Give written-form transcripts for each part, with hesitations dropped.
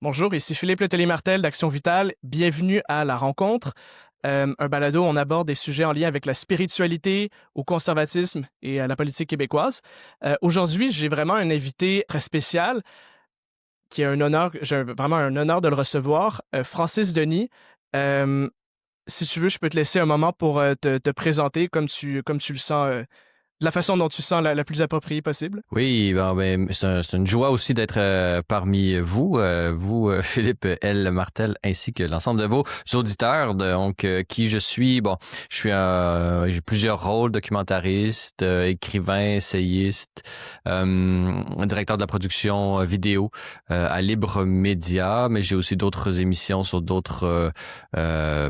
Bonjour, ici Philippe Letellier-Martel d'Action Vitale. Bienvenue à La Rencontre, un balado où on aborde des sujets en lien avec la spiritualité, au conservatisme et à la politique québécoise. Aujourd'hui, j'ai vraiment un invité très spécial qui est un honneur, vraiment un honneur de le recevoir, Francis Denis. Euh, Si tu veux, je peux te laisser un moment pour te présenter comme tu le sens, de la façon dont tu sens la plus appropriée possible. Oui, c'est une joie aussi d'être parmi vous, Philippe L. Martel, ainsi que l'ensemble de vos auditeurs. Donc, qui je suis? Bon, j'ai plusieurs rôles, documentariste, écrivain, essayiste, directeur de la production vidéo à Libre Média, mais j'ai aussi d'autres émissions sur d'autres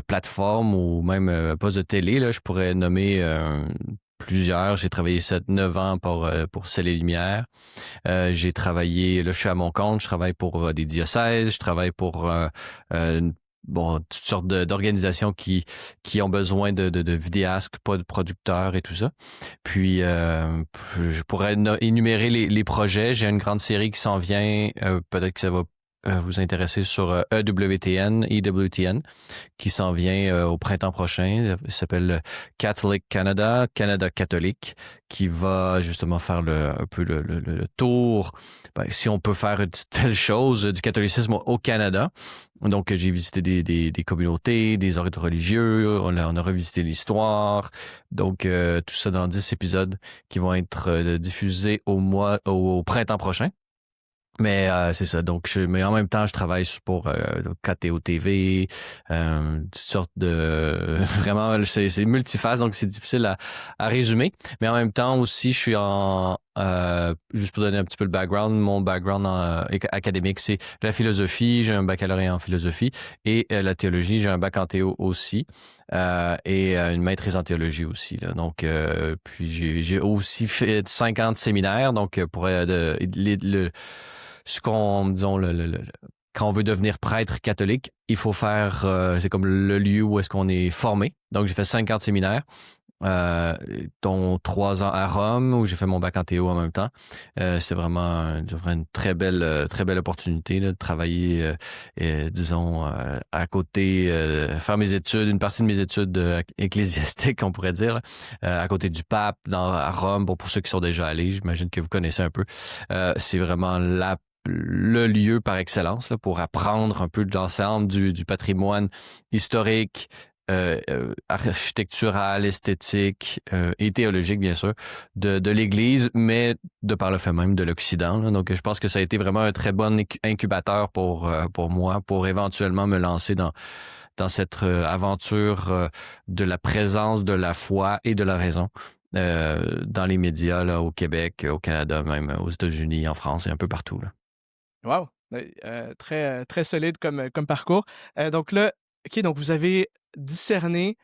plateformes ou même postes de télé. Là, je pourrais nommer plusieurs. J'ai travaillé 7-9 ans pour Ciel et Lumière. J'ai travaillé, là, je suis à mon compte, je travaille pour des diocèses, je travaille pour toutes sortes d'organisations qui ont besoin de vidéastes, pas de producteurs et tout ça. Puis, je pourrais énumérer les projets. J'ai une grande série qui s'en vient, peut-être que ça va vous intéresser sur EWTN, qui s'en vient au printemps prochain. Il s'appelle Catholic Canada, Canada catholique, qui va justement faire un peu le tour, si on peut faire une telle chose, du catholicisme au Canada. Donc, j'ai visité des communautés, des ordres religieux, on a revisité l'histoire. Donc, tout ça dans 10 épisodes qui vont être diffusés au printemps prochain. Mais c'est ça. Donc, mais en même temps, je travaille pour KTO TV, toutes sortes de vraiment, c'est multiface, donc c'est difficile à résumer. Mais en même temps aussi, je suis juste pour donner un petit peu le background, mon background académique, c'est la philosophie. J'ai un baccalauréat en philosophie et la théologie. J'ai un bac en théo aussi et une maîtrise en théologie aussi. Là. Donc, puis j'ai aussi fait 50 séminaires. Donc, pour ce qu'on, disons, quand on veut devenir prêtre catholique, il faut faire, c'est comme le lieu où est-ce qu'on est formé. Donc, j'ai fait 50 séminaires, dont 3 ans à Rome, où j'ai fait mon bac en théo en même temps. C'était vraiment une très belle opportunité là, de travailler, disons, à côté, faire mes études, une partie de mes études ecclésiastiques, on pourrait dire, là, à côté du pape à Rome. Bon, pour ceux qui sont déjà allés, j'imagine que vous connaissez un peu. C'est vraiment le lieu par excellence là, pour apprendre un peu de l'ensemble du patrimoine historique, architectural, esthétique et théologique, bien sûr, de l'Église, mais de par le fait même de l'Occident. Là. Donc, je pense que ça a été vraiment un très bon incubateur pour moi, pour éventuellement me lancer dans cette aventure de la présence de la foi et de la raison dans les médias là, au Québec, au Canada, même aux États-Unis, en France et un peu partout. Là. Wow! Très solide comme parcours. Donc là, OK, donc vous avez discerné,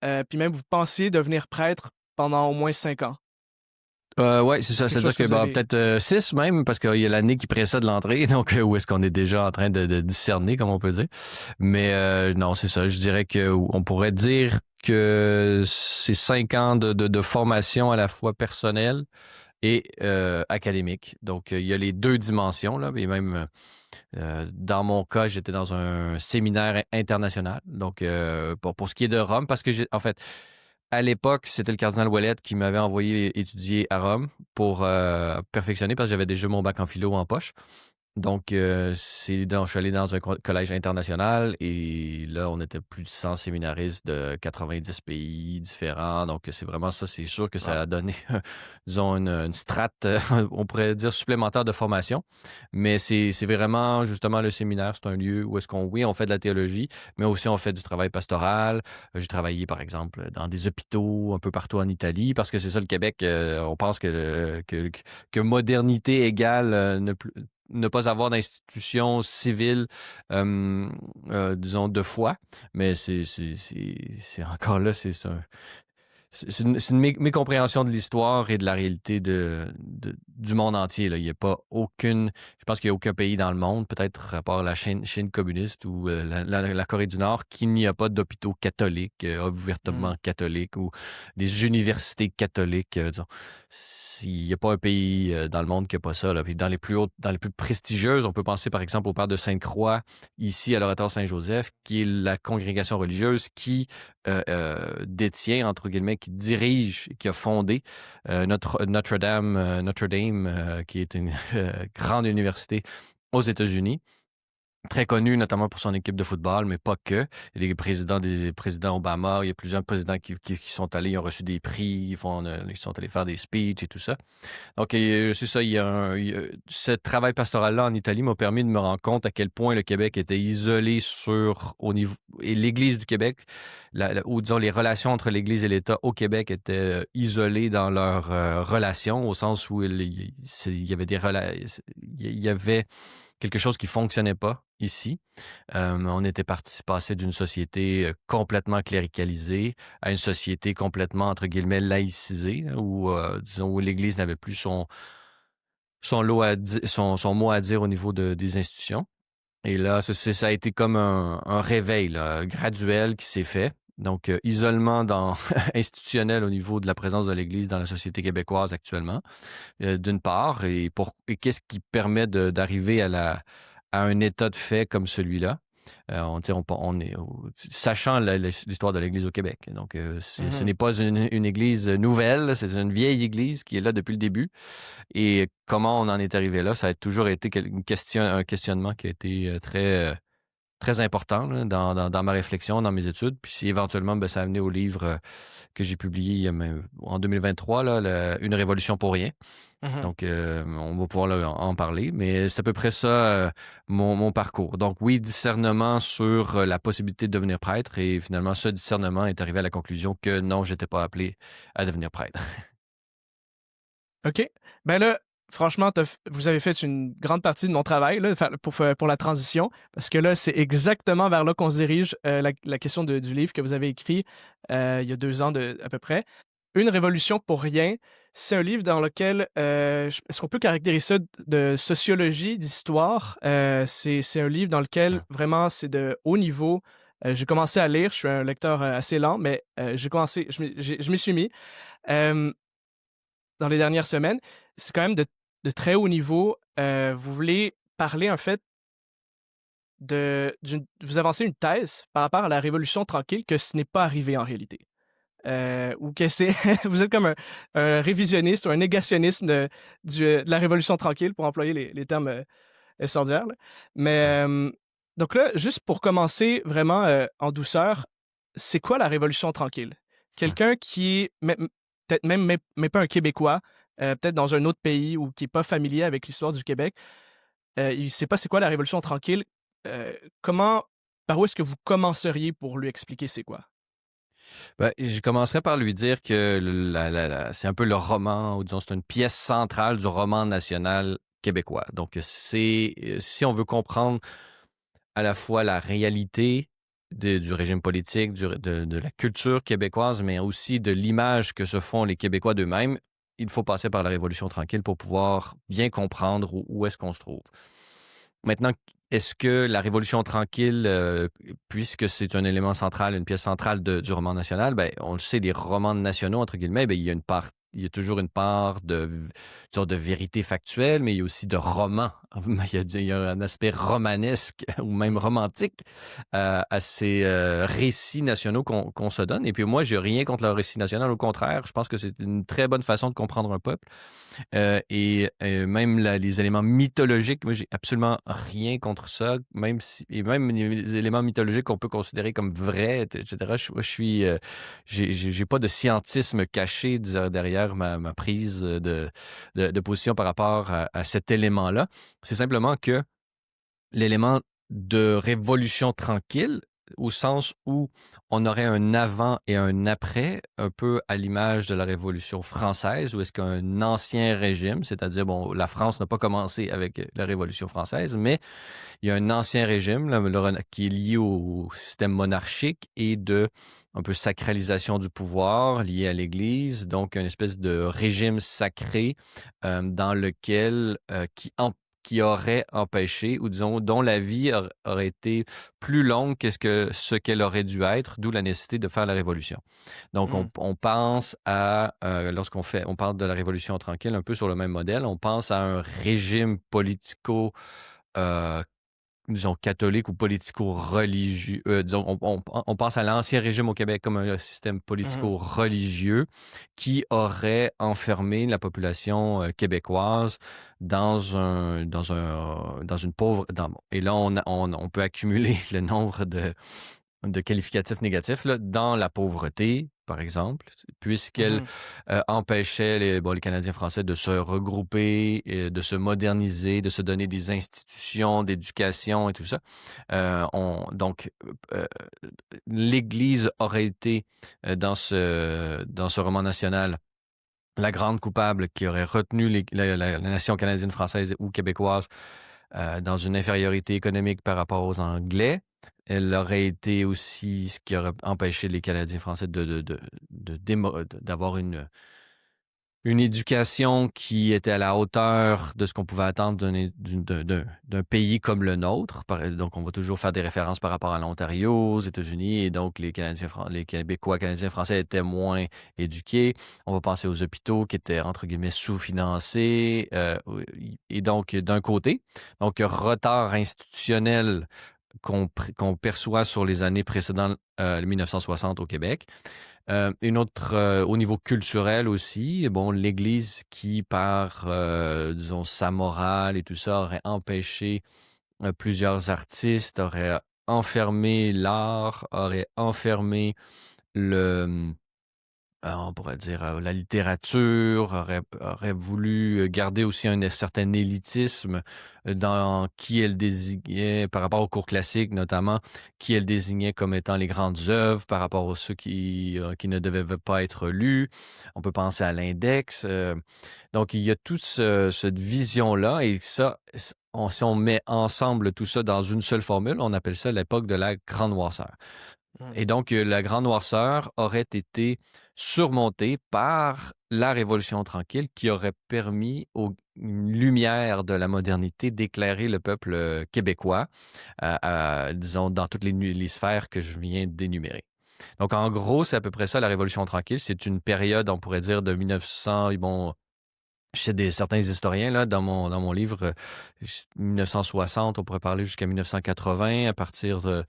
puis même vous pensiez devenir prêtre pendant au moins 5 ans. Ouais, c'est ça. Quelque C'est-à-dire chose que que vous avez. peut-être 6 même, parce qu'il y a l'année qui précède l'entrée, donc où est-ce qu'on est déjà en train de discerner, comme on peut dire. Mais non, c'est ça. Je dirais que on pourrait dire que c'est 5 ans de formation à la fois personnelle et académique. Donc, il y a les deux dimensions, là, et même dans mon cas, j'étais dans un séminaire international. Donc, pour ce qui est de Rome, parce que en fait, à l'époque, c'était le cardinal Ouellet qui m'avait envoyé étudier à Rome pour perfectionner, parce que j'avais déjà mon bac en philo en poche. Donc, je suis allé dans un collège international et là, on était plus de 100 séminaristes de 90 pays différents. Donc, c'est vraiment ça. C'est sûr que ça Wow. a donné, disons, une strate, on pourrait dire, supplémentaire de formation. Mais c'est vraiment, justement, le séminaire, c'est un lieu où est-ce oui, on fait de la théologie, mais aussi on fait du travail pastoral. J'ai travaillé, par exemple, dans des hôpitaux un peu partout en Italie, parce que c'est ça, le Québec, on pense que modernité égale ne pas avoir d'institution civile, disons, de foi. Mais c'est encore là, c'est ça. c'est une mécompréhension de l'histoire et de la réalité du monde entier. Là. Il y a pas aucune. Je pense qu'il n'y a aucun pays dans le monde, peut-être à part la Chine communiste ou la Corée du Nord, qui n'y a pas d'hôpitaux catholiques, ouvertement catholiques, ou des universités catholiques. Disons. Il n'y a pas un pays dans le monde qui n'a pas ça. Là. Puis dans les plus prestigieuses, on peut penser par exemple au Père de Sainte-Croix, ici à l'Oratoire Saint-Joseph, qui est la congrégation religieuse qui détient, entre guillemets, qui dirige, qui a fondé Notre-Dame, qui est une grande université aux États-Unis. Très connu notamment pour son équipe de football, mais pas que. Il y a des présidents Obama, il y a plusieurs présidents qui sont allés, ils ont reçu des prix, ils sont allés faire des speeches et tout ça. Donc, c'est ça, ce travail pastoral-là en Italie m'a permis de me rendre compte à quel point le Québec était isolé au niveau... Et l'Église du Québec, ou disons les relations entre l'Église et l'État au Québec étaient isolées dans leurs relations, au sens où il y avait il y avait quelque chose qui fonctionnait pas ici. On était passé d'une société complètement cléricalisée à une société complètement, entre guillemets, laïcisée, où, disons, où l'Église n'avait plus son mot à dire au niveau des institutions. Et là, ça a été comme un réveil là, graduel qui s'est fait. Donc, isolement institutionnel au niveau de la présence de l'Église dans la société québécoise actuellement, d'une part, et qu'est-ce qui permet d'arriver à un état de fait comme celui-là, sachant l'histoire de l'Église au Québec. Donc, ce n'est pas une Église nouvelle, c'est une vieille Église qui est là depuis le début. Et comment on en est arrivé là, ça a toujours été un questionnement qui a été très important là, dans ma réflexion, dans mes études. Puis si éventuellement, ça a amené au livre que j'ai publié en 2023, là, Une révolution pour rien. Donc, on va pouvoir en parler, mais c'est à peu près ça mon parcours. Donc, oui, discernement sur la possibilité de devenir prêtre, et finalement, ce discernement est arrivé à la conclusion que non, je n'étais pas appelé à devenir prêtre. OK. Ben là, franchement, vous avez fait une grande partie de mon travail là, pour la transition, parce que là, c'est exactement vers là qu'on se dirige, la question du livre que vous avez écrit il y a 2 ans à peu près. Une révolution pour rien, c'est un livre dans lequel, est-ce qu'on peut caractériser ça de sociologie, d'histoire? C'est un livre dans lequel vraiment c'est de haut niveau. J'ai commencé à lire, je suis un lecteur assez lent, mais je m'y suis mis. Dans les dernières semaines, c'est quand même de très haut niveau. Vous voulez parler en fait vous avancez une thèse par rapport à la Révolution tranquille que ce n'est pas arrivé en réalité. Ou que c'est vous êtes comme un révisionniste ou un négationniste de la Révolution tranquille, pour employer les termes incendiaires. Là. Mais donc là, juste pour commencer vraiment en douceur, c'est quoi la Révolution tranquille? Quelqu'un qui est peut-être même mais pas un Québécois, peut-être dans un autre pays ou qui n'est pas familier avec l'histoire du Québec, il ne sait pas c'est quoi la Révolution tranquille. Par où est-ce que vous commenceriez pour lui expliquer c'est quoi? Je commencerai par lui dire que c'est un peu le roman, ou disons, c'est une pièce centrale du roman national québécois. Donc, si on veut comprendre à la fois la réalité du régime politique, de la culture québécoise, mais aussi de l'image que se font les Québécois d'eux-mêmes, il faut passer par la Révolution tranquille pour pouvoir bien comprendre où est-ce qu'on se trouve. Maintenant, est-ce que la Révolution tranquille, puisque c'est un élément central, une pièce centrale du roman national, on le sait, les romans nationaux, entre guillemets, il y a toujours une part de vérité factuelle, mais il y a aussi de roman. Il y a un aspect romanesque ou même romantique à ces récits nationaux qu'on se donne. Et puis moi, j'ai rien contre le récit national. Au contraire, je pense que c'est une très bonne façon de comprendre un peuple. Et même les éléments mythologiques, moi, j'ai absolument rien contre ça. Même les éléments mythologiques qu'on peut considérer comme vrais, etc. J'ai pas de scientisme caché derrière ma prise de position par rapport à cet élément-là. C'est simplement que l'élément de révolution tranquille, au sens où on aurait un avant et un après, un peu à l'image de la Révolution française, où est-ce qu'un ancien régime, c'est-à-dire, bon, la France n'a pas commencé avec la Révolution française, mais il y a un ancien régime là, qui est lié au système monarchique et de un peu sacralisation du pouvoir lié à l'Église, donc une espèce de régime sacré dans lequel qui aurait empêché, ou disons, dont la vie aurait été plus longue que ce qu'elle aurait dû être, d'où la nécessité de faire la révolution. Donc, Mhm. on pense à, on parle de la révolution tranquille, un peu sur le même modèle, on pense à un régime politico euh, disons, catholique ou politico-religieux. Disons, on pense à l'ancien régime au Québec comme un système Mhm. politico-religieux qui aurait enfermé la population québécoise dans une pauvre... et là, on peut accumuler le nombre de qualificatifs négatifs là, dans la pauvreté, par exemple, puisqu'elle Mhm. empêchait les Canadiens français de se regrouper, de se moderniser, de se donner des institutions d'éducation et tout ça. Donc, l'Église aurait été dans ce roman national la grande coupable qui aurait retenu la nation canadienne, française ou québécoise dans une infériorité économique par rapport aux Anglais. Elle aurait été aussi ce qui aurait empêché les Canadiens français d'avoir une éducation qui était à la hauteur de ce qu'on pouvait attendre d'un pays comme le nôtre. Donc, on va toujours faire des références par rapport à l'Ontario, aux États-Unis, et donc les Québécois, Canadiens, Français étaient moins éduqués. On va penser aux hôpitaux qui étaient, entre guillemets, sous-financés. Et donc, d'un côté, donc, retard institutionnel qu'on perçoit sur les années précédentes, 1960 au Québec. Une autre, au niveau culturel aussi, bon, l'Église qui, par, disons, sa morale et tout ça, aurait empêché plusieurs artistes, aurait enfermé l'art, aurait enfermé le, on pourrait dire la littérature, aurait voulu garder aussi un certain élitisme dans qui elle désignait, par rapport aux cours classiques notamment, qui elle désignait comme étant les grandes œuvres par rapport à ceux qui ne devaient pas être lus. On peut penser à l'index. Donc, il y a toute cette vision-là et ça, si on met ensemble tout ça dans une seule formule, on appelle ça l'époque de la grande noirceur. Mhm. Et donc, la grande noirceur aurait été surmontée par la Révolution tranquille qui aurait permis aux lumières de la modernité d'éclairer le peuple québécois, disons, dans toutes les sphères que je viens d'énumérer. Donc, en gros, c'est à peu près ça, la Révolution tranquille. C'est une période, on pourrait dire, de 1900, bon, chez certains historiens, là, dans mon livre, 1960, on pourrait parler jusqu'à 1980, à partir de,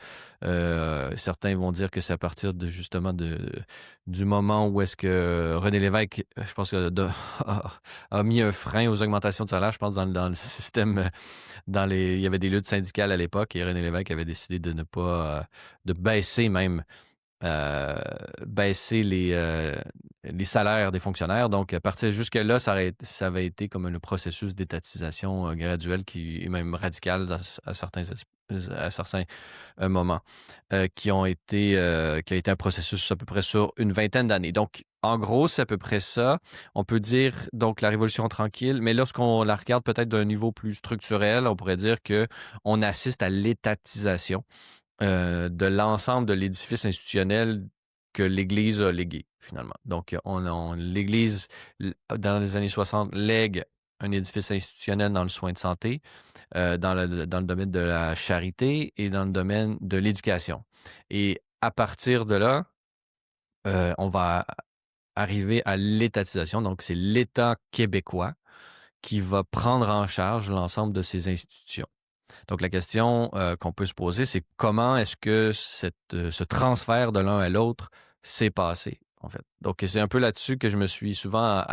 certains vont dire que c'est à partir de, justement, du moment où est-ce que René Lévesque, je pense que a mis un frein aux augmentations de salaire, je pense, dans le système, il y avait des luttes syndicales à l'époque et René Lévesque avait décidé de ne pas, de baisser même euh, baisser les salaires des fonctionnaires. Donc, à partir jusque-là, ça avait été comme un processus d'étatisation graduel qui est même radical à certains moments, qui a été un processus à peu près sur une vingtaine d'années. Donc, en gros, c'est à peu près ça. On peut dire, donc, la Révolution tranquille, mais lorsqu'on la regarde peut-être d'un niveau plus structurel, on pourrait dire que on assiste à l'étatisation de l'ensemble de l'édifice institutionnel que l'Église a légué, finalement. Donc, l'Église, dans les années 60, lègue un édifice institutionnel dans le soin de santé, dans le domaine de la charité et dans le domaine de l'éducation. Et à partir de là, on va arriver à l'étatisation. Donc, c'est l'État québécois qui va prendre en charge l'ensemble de ces institutions. Donc, la question qu'on peut se poser, c'est comment est-ce que ce transfert de l'un à l'autre s'est passé, en fait. Donc, c'est un peu là-dessus que je me suis souvent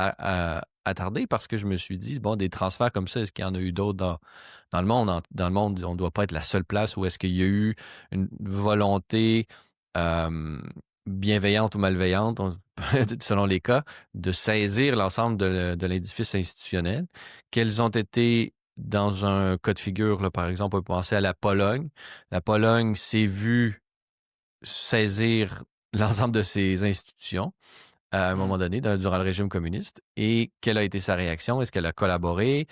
attardé parce que je me suis dit, bon, des transferts comme ça, est-ce qu'il y en a eu d'autres dans le monde? Dans le monde, on ne doit pas être la seule place où est-ce qu'il y a eu une volonté euh, bienveillante ou malveillante, selon les cas, de saisir l'ensemble de l'édifice institutionnel. Quels ont été dans un cas de figure, là, par exemple, on peut penser à la Pologne. La Pologne s'est vue saisir l'ensemble de ces institutions à un Mhm. moment donné, durant le régime communiste, et quelle a été sa réaction? Est-ce qu'elle a collaboré?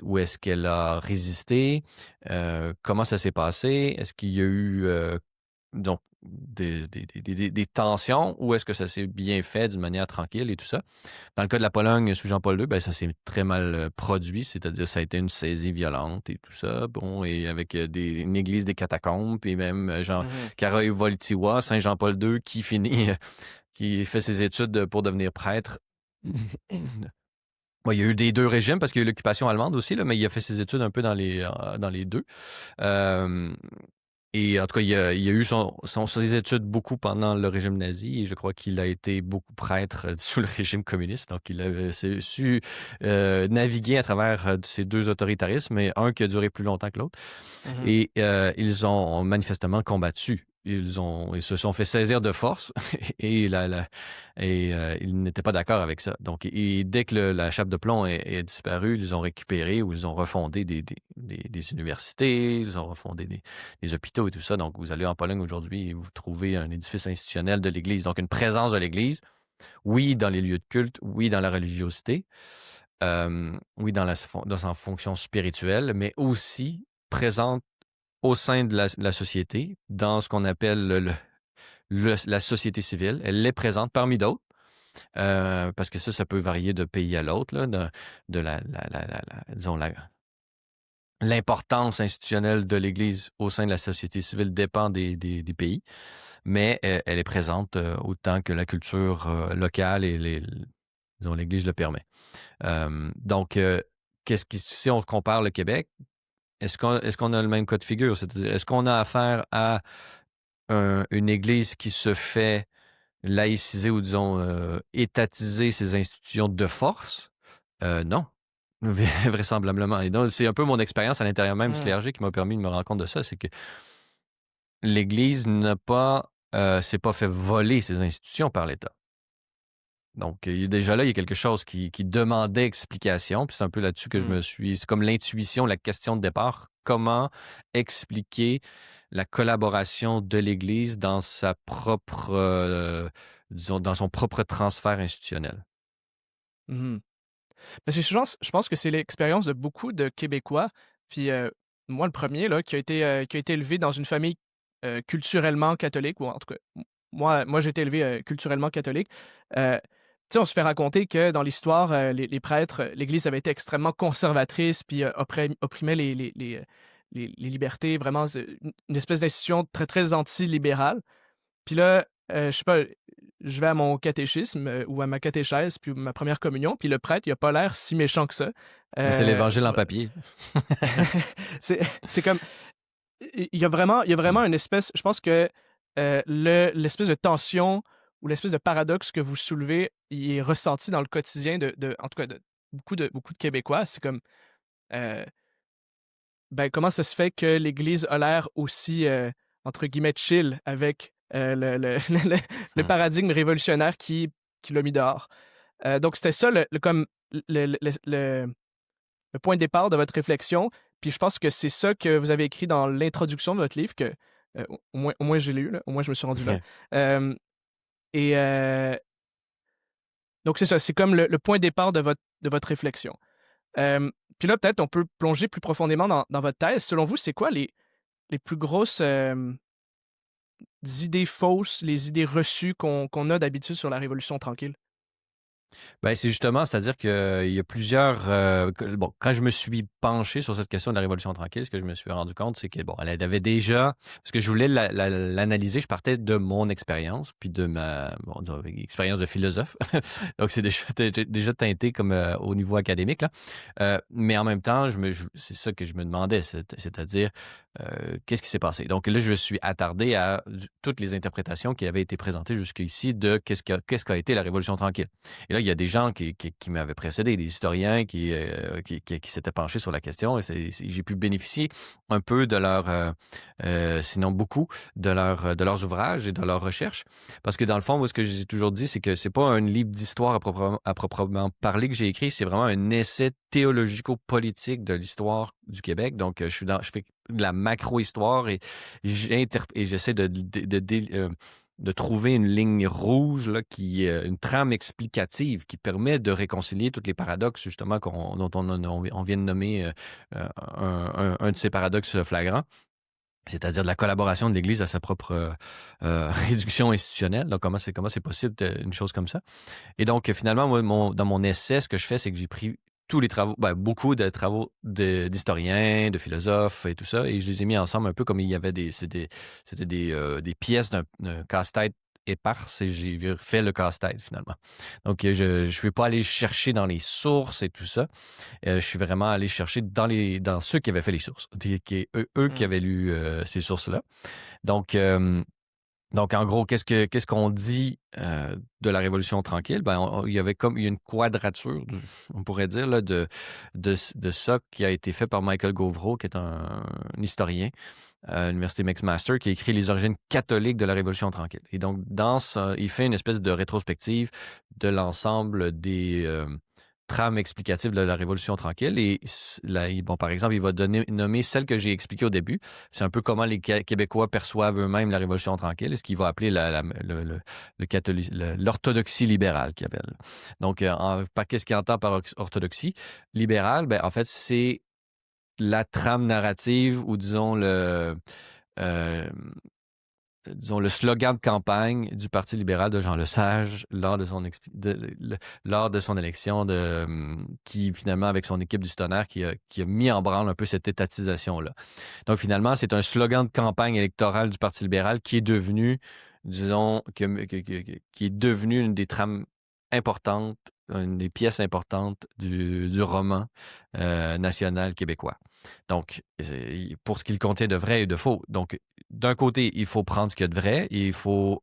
Ou est-ce qu'elle a résisté? Comment ça s'est passé? Est-ce qu'il y a eu donc des tensions ou est-ce que ça s'est bien fait d'une manière tranquille et tout ça? Dans le cas de la Pologne sous Jean-Paul II, ben, ça s'est très mal produit, c'est-à-dire ça a été une saisie violente et tout ça, bon, et avec une église des catacombes, et même Jean Mhm. Karaï Wojtyła, Saint Jean-Paul II, qui finit, qui fait ses études pour devenir prêtre. Bon, il y a eu des deux régimes parce qu'il y a eu l'occupation allemande aussi, là, mais il a fait ses études un peu dans les deux. Euh, et en tout cas, il a eu ses études beaucoup pendant le régime nazi et je crois qu'il a été beaucoup prêtre sous le régime communiste. Donc, il a su naviguer à travers ces deux autoritarismes, mais un qui a duré plus longtemps que l'autre. Mhm. Et ils ont manifestement combattu. Ils se sont fait saisir de force et, ils n'étaient pas d'accord avec ça. Donc, dès que la chape de plomb est disparue, ils ont récupéré ou ils ont refondé des universités, ils ont refondé des hôpitaux et tout ça. Donc, vous allez en Pologne aujourd'hui et vous trouvez un édifice institutionnel de l'Église. Donc, une présence de l'Église, oui, dans les lieux de culte, oui, dans la religiosité, oui, dans sa fonction spirituelle, mais aussi présente au sein de la société, dans ce qu'on appelle la société civile. Elle est présente parmi d'autres, parce que ça peut varier de pays à l'autre, là, de disons, l'importance institutionnelle de l'Église au sein de la société civile dépend des pays, mais elle est présente autant que la culture locale et disons, l'Église le permet. Donc, si on compare le Québec, est-ce qu'on a le même cas de figure? C'est-à-dire, est-ce qu'on a affaire à une Église qui se fait laïciser ou, disons, étatiser ses institutions de force? Non, vraisemblablement. Et donc, c'est un peu mon expérience à l'intérieur même du Mhm. clergé qui m'a permis de me rendre compte de ça, c'est que l'Église s'est pas fait voler ses institutions par l'État. Donc, déjà là, il y a quelque chose qui demandait explication. Puis c'est un peu là-dessus que Mhm. c'est comme l'intuition, la question de départ. Comment expliquer la collaboration de l'Église dans sa propre, disons, dans son propre transfert institutionnel? Mhm. Parce que je pense que c'est l'expérience de beaucoup de Québécois. Puis moi, le premier, là, qui a été élevé dans une famille culturellement catholique, ou en tout cas, moi j'ai été élevé culturellement catholique. Tu sais, on se fait raconter que dans l'histoire, les prêtres, l'Église avait été extrêmement conservatrice, puis opprimait les libertés, vraiment, c'est une espèce d'institution très, très anti-libérale. Puis là, je sais pas, je vais à mon catéchisme, ou à ma catéchèse, puis ma première communion, puis le prêtre, il a pas l'air si méchant que ça. C'est l'Évangile en Vra papier. c'est comme il y a vraiment une espèce, je pense que, l'espèce de tension ou l'espèce de paradoxe que vous soulevez, il est ressenti dans le quotidien en tout cas de beaucoup de Québécois. C'est comme, heu, ben, comment ça se fait que l'Église a l'air aussi, entre guillemets «chill» avec, le Hmm. paradigme révolutionnaire qui l'a mis dehors? Donc c'était ça le point de départ de votre réflexion. Puis je pense que c'est ça que vous avez écrit dans l'introduction de votre livre, que au moins je l'ai eu, là, au moins je me suis rendu là. Euh, et donc c'est ça, c'est comme le point de départ de votre réflexion. Puis là, peut-être on peut plonger plus profondément dans votre thèse. Selon vous, c'est quoi les plus grosses idées fausses, les idées reçues qu'on a d'habitude sur la Révolution tranquille? Ben, c'est justement, c'est-à-dire qu'il y a plusieurs. Bon, quand je me suis penché sur cette question de la Révolution tranquille, ce que je me suis rendu compte, c'est que bon, elle avait déjà. Parce que je voulais l'analyser, je partais de mon expérience, puis de ma disons, expérience de philosophe. Donc, c'est déjà teinté comme au niveau académique, là. Mais en même temps, c'est ça que je me demandais, c'est-à-dire qu'est-ce qui s'est passé. Donc là, je me suis attardé à toutes les interprétations qui avaient été présentées jusqu'ici de qu'est-ce qu'a été la Révolution tranquille. Et là, il y a des gens qui m'avaient précédé, des historiens qui s'étaient penchés sur la question. Et j'ai pu bénéficier un peu de sinon beaucoup, de leurs ouvrages et de leurs recherches. Parce que dans le fond, moi, ce que j'ai toujours dit, c'est que c'est pas un livre d'histoire à proprement parler que j'ai écrit, c'est vraiment un essai théologico-politique de l'histoire du Québec. Donc, je fais de la macro-histoire et j'essaie de trouver une ligne rouge, là, une trame explicative qui permet de réconcilier tous les paradoxes, justement, dont on vient de nommer un de ces paradoxes flagrants, c'est-à-dire de la collaboration de l'Église à sa propre réduction institutionnelle. Donc, comment c'est possible une chose comme ça? Et donc, finalement, moi, dans mon essai, ce que je fais, c'est que j'ai pris tous les travaux, beaucoup de travaux d'historiens, de philosophes et tout ça, et je les ai mis ensemble un peu comme il y avait c'était des pièces d'un casse-tête éparses et j'ai fait le casse-tête finalement. Donc, je ne suis pas allé chercher dans les sources et tout ça. Je suis vraiment allé chercher dans ceux qui avaient fait les sources, eux qui avaient lu ces sources-là. Donc, en gros, qu'est-ce qu'on dit de la Révolution tranquille? Il y a une quadrature, on pourrait dire, là, de ça qui a été fait par Michael Govreau, qui est un historien à l'Université McMaster, qui a écrit Les origines catholiques de la Révolution tranquille. Et donc, il fait une espèce de rétrospective de l'ensemble des trame explicative de la Révolution tranquille. Et par exemple, il va nommer celle que j'ai expliquée au début. C'est un peu comment les Québécois perçoivent eux-mêmes la Révolution tranquille, ce qu'il va appeler l'orthodoxie libérale, qu'il appelle. Donc, qu'est-ce qu'il entend par orthodoxie libérale? En fait, c'est la trame narrative ou disons le slogan de campagne du Parti libéral de Jean Lesage lors de son élection, qui finalement, avec son équipe du Tonnerre, qui a mis en branle un peu cette étatisation-là. Donc finalement, c'est un slogan de campagne électorale du Parti libéral qui est devenu, disons, qui est devenu une des trames importantes, une des pièces importantes du roman national québécois. Donc, pour ce qu'il contient de vrai et de faux. Donc, d'un côté, il faut prendre ce qu'il y a de vrai et il faut,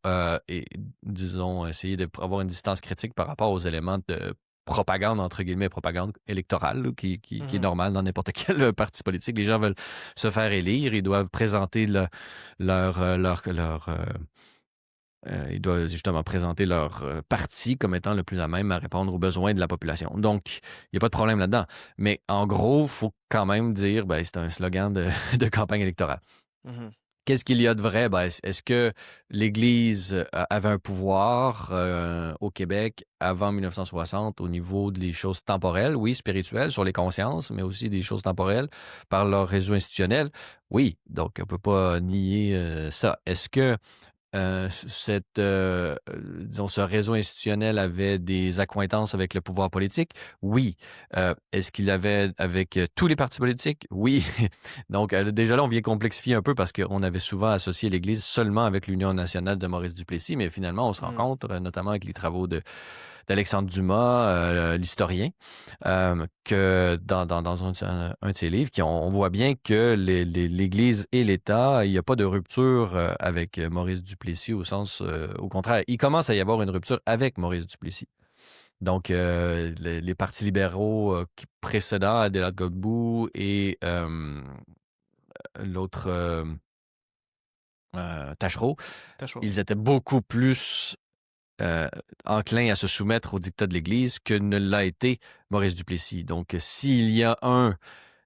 disons, essayer d'avoir une distance critique par rapport aux éléments de propagande, entre guillemets, propagande électorale, là, qui est normale dans n'importe quel parti politique. Les gens veulent se faire élire, ils doivent présenter ils doivent justement présenter leur parti comme étant le plus à même à répondre aux besoins de la population. Donc, il n'y a pas de problème là-dedans. Mais en gros, il faut quand même dire, c'est un slogan de campagne électorale. Mm-hmm. Qu'est-ce qu'il y a de vrai? Est-ce que l'Église avait un pouvoir au Québec avant 1960 au niveau des choses temporelles? Oui, spirituelles, sur les consciences, mais aussi des choses temporelles par leur réseau institutionnel? Oui, donc on ne peut pas nier ça. Est-ce que disons, ce réseau institutionnel avait des accointances avec le pouvoir politique? Oui. Est-ce qu'il avait avec tous les partis politiques? Oui. Donc, déjà là, on vient complexifier un peu parce qu'on avait souvent associé l'Église seulement avec l'Union nationale de Maurice Duplessis, mais finalement, on se rencontre, notamment avec les travaux d'Alexandre Dumas, l'historien, que dans un de ses livres, on voit bien que l'Église et l'État, il n'y a pas de rupture avec Maurice Duplessis au contraire, il commence à y avoir une rupture avec Maurice Duplessis. Donc, les partis libéraux précédents, Adélaïde Godbout et l'autre Taschereau, ils étaient beaucoup plus enclin à se soumettre au dictat de l'Église que ne l'a été Maurice Duplessis. Donc, s'il y a un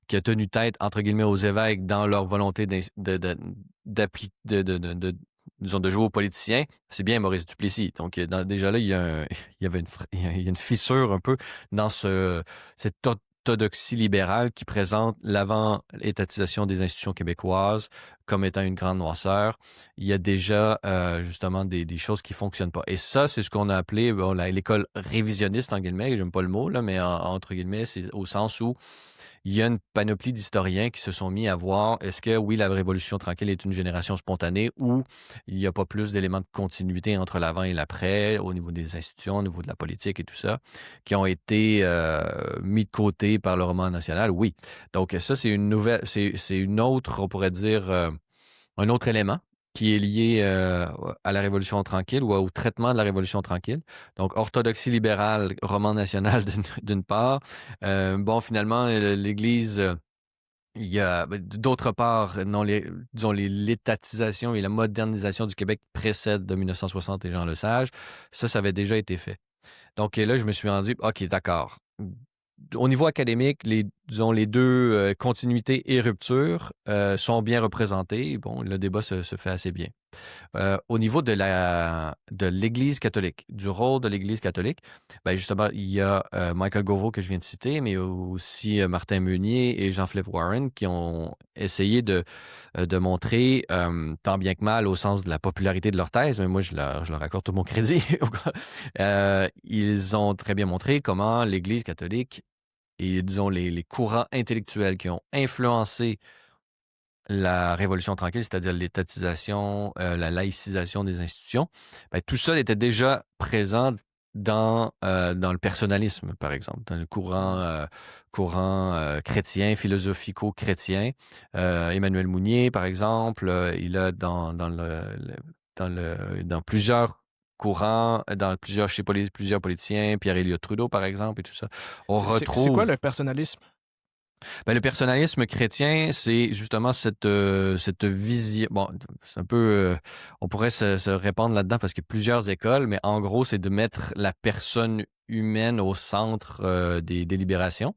qui a tenu tête, entre guillemets, aux évêques dans leur volonté de jouer aux politiciens, c'est bien Maurice Duplessis. Donc, déjà là, il y a une fissure un peu dans cette orthodoxie libérale qui présente l'avant-étatisation des institutions québécoises comme étant une grande noirceur. Il y a déjà justement des choses qui ne fonctionnent pas. Et ça, c'est ce qu'on a appelé l'école révisionniste, en guillemets, j'aime pas le mot, là, mais entre guillemets, c'est au sens où il y a une panoplie d'historiens qui se sont mis à voir est-ce que, oui, la Révolution tranquille est une génération spontanée ou il n'y a pas plus d'éléments de continuité entre l'avant et l'après au niveau des institutions, au niveau de la politique et tout ça, qui ont été mis de côté par le roman national? Oui. Donc, ça, c'est une autre, on pourrait dire, un autre élément qui est lié à la Révolution tranquille ou au traitement de la Révolution tranquille. Donc, orthodoxie libérale, roman national d'une part. Finalement, l'Église, il y a d'autre part, disons, l'étatisation et la modernisation du Québec précèdent de 1960 et Jean Lesage. Ça avait déjà été fait. Donc là, je me suis rendu, OK, d'accord. Au niveau académique, disons, les deux continuités et ruptures sont bien représentées. Bon, le débat se fait assez bien. Au niveau de l'Église catholique, du rôle de l'Église catholique, ben justement, il y a Michael Gove que je viens de citer, mais aussi Martin Meunier et Jean-Philippe Warren qui ont essayé de montrer, tant bien que mal, au sens de la popularité de leur thèse, mais moi, je leur accorde tout mon crédit. Ils ont très bien montré comment l'Église catholique et, disons, les courants intellectuels qui ont influencé la Révolution tranquille, c'est-à-dire l'étatisation, la laïcisation des institutions, ben, tout ça était déjà présent dans le personnalisme, par exemple, dans le courant chrétien, philosophico-chrétien. Emmanuel Mounier, par exemple, il a dans plusieurs courants, dans plusieurs politiciens, Pierre-Éliott Trudeau, par exemple, et tout ça, on C'est quoi retrouve... le personnalisme? Ben, le personnalisme chrétien, c'est justement cette vision. Bon, c'est un peu. On pourrait se répandre là-dedans parce qu'il y a plusieurs écoles, mais en gros, c'est de mettre la personne humaine au centre des délibérations.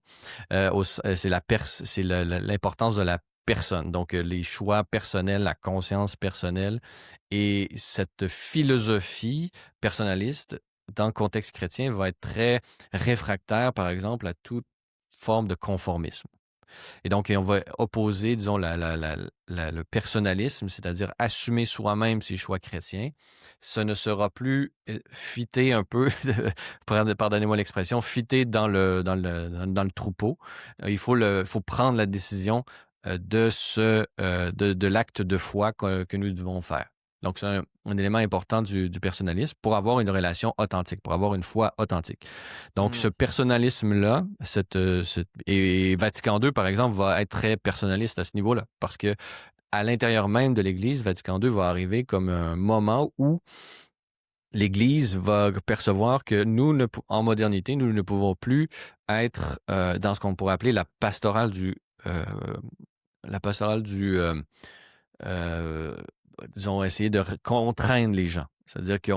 C'est l'importance de la personne. Donc, les choix personnels, la conscience personnelle et cette philosophie personnaliste dans le contexte chrétien va être très réfractaire, par exemple, à toute forme de conformisme. Et donc, on va opposer, disons, le personnalisme, c'est-à-dire assumer soi-même ses choix chrétiens. Ce ne sera plus fité un peu, pardonnez-moi l'expression, fité dans le troupeau. Il faut prendre la décision de l'acte de foi que nous devons faire. Donc, c'est un élément important du personnalisme pour avoir une relation authentique, pour avoir une foi authentique. Donc, ce personnalisme-là, et Vatican II, par exemple, va être très personnaliste à ce niveau-là, parce que à l'intérieur même de l'Église, Vatican II va arriver comme un moment où l'Église va percevoir que en modernité, nous ne pouvons plus être dans ce qu'on pourrait appeler la pastorale disons, essayer de contraindre les gens. C'est-à-dire que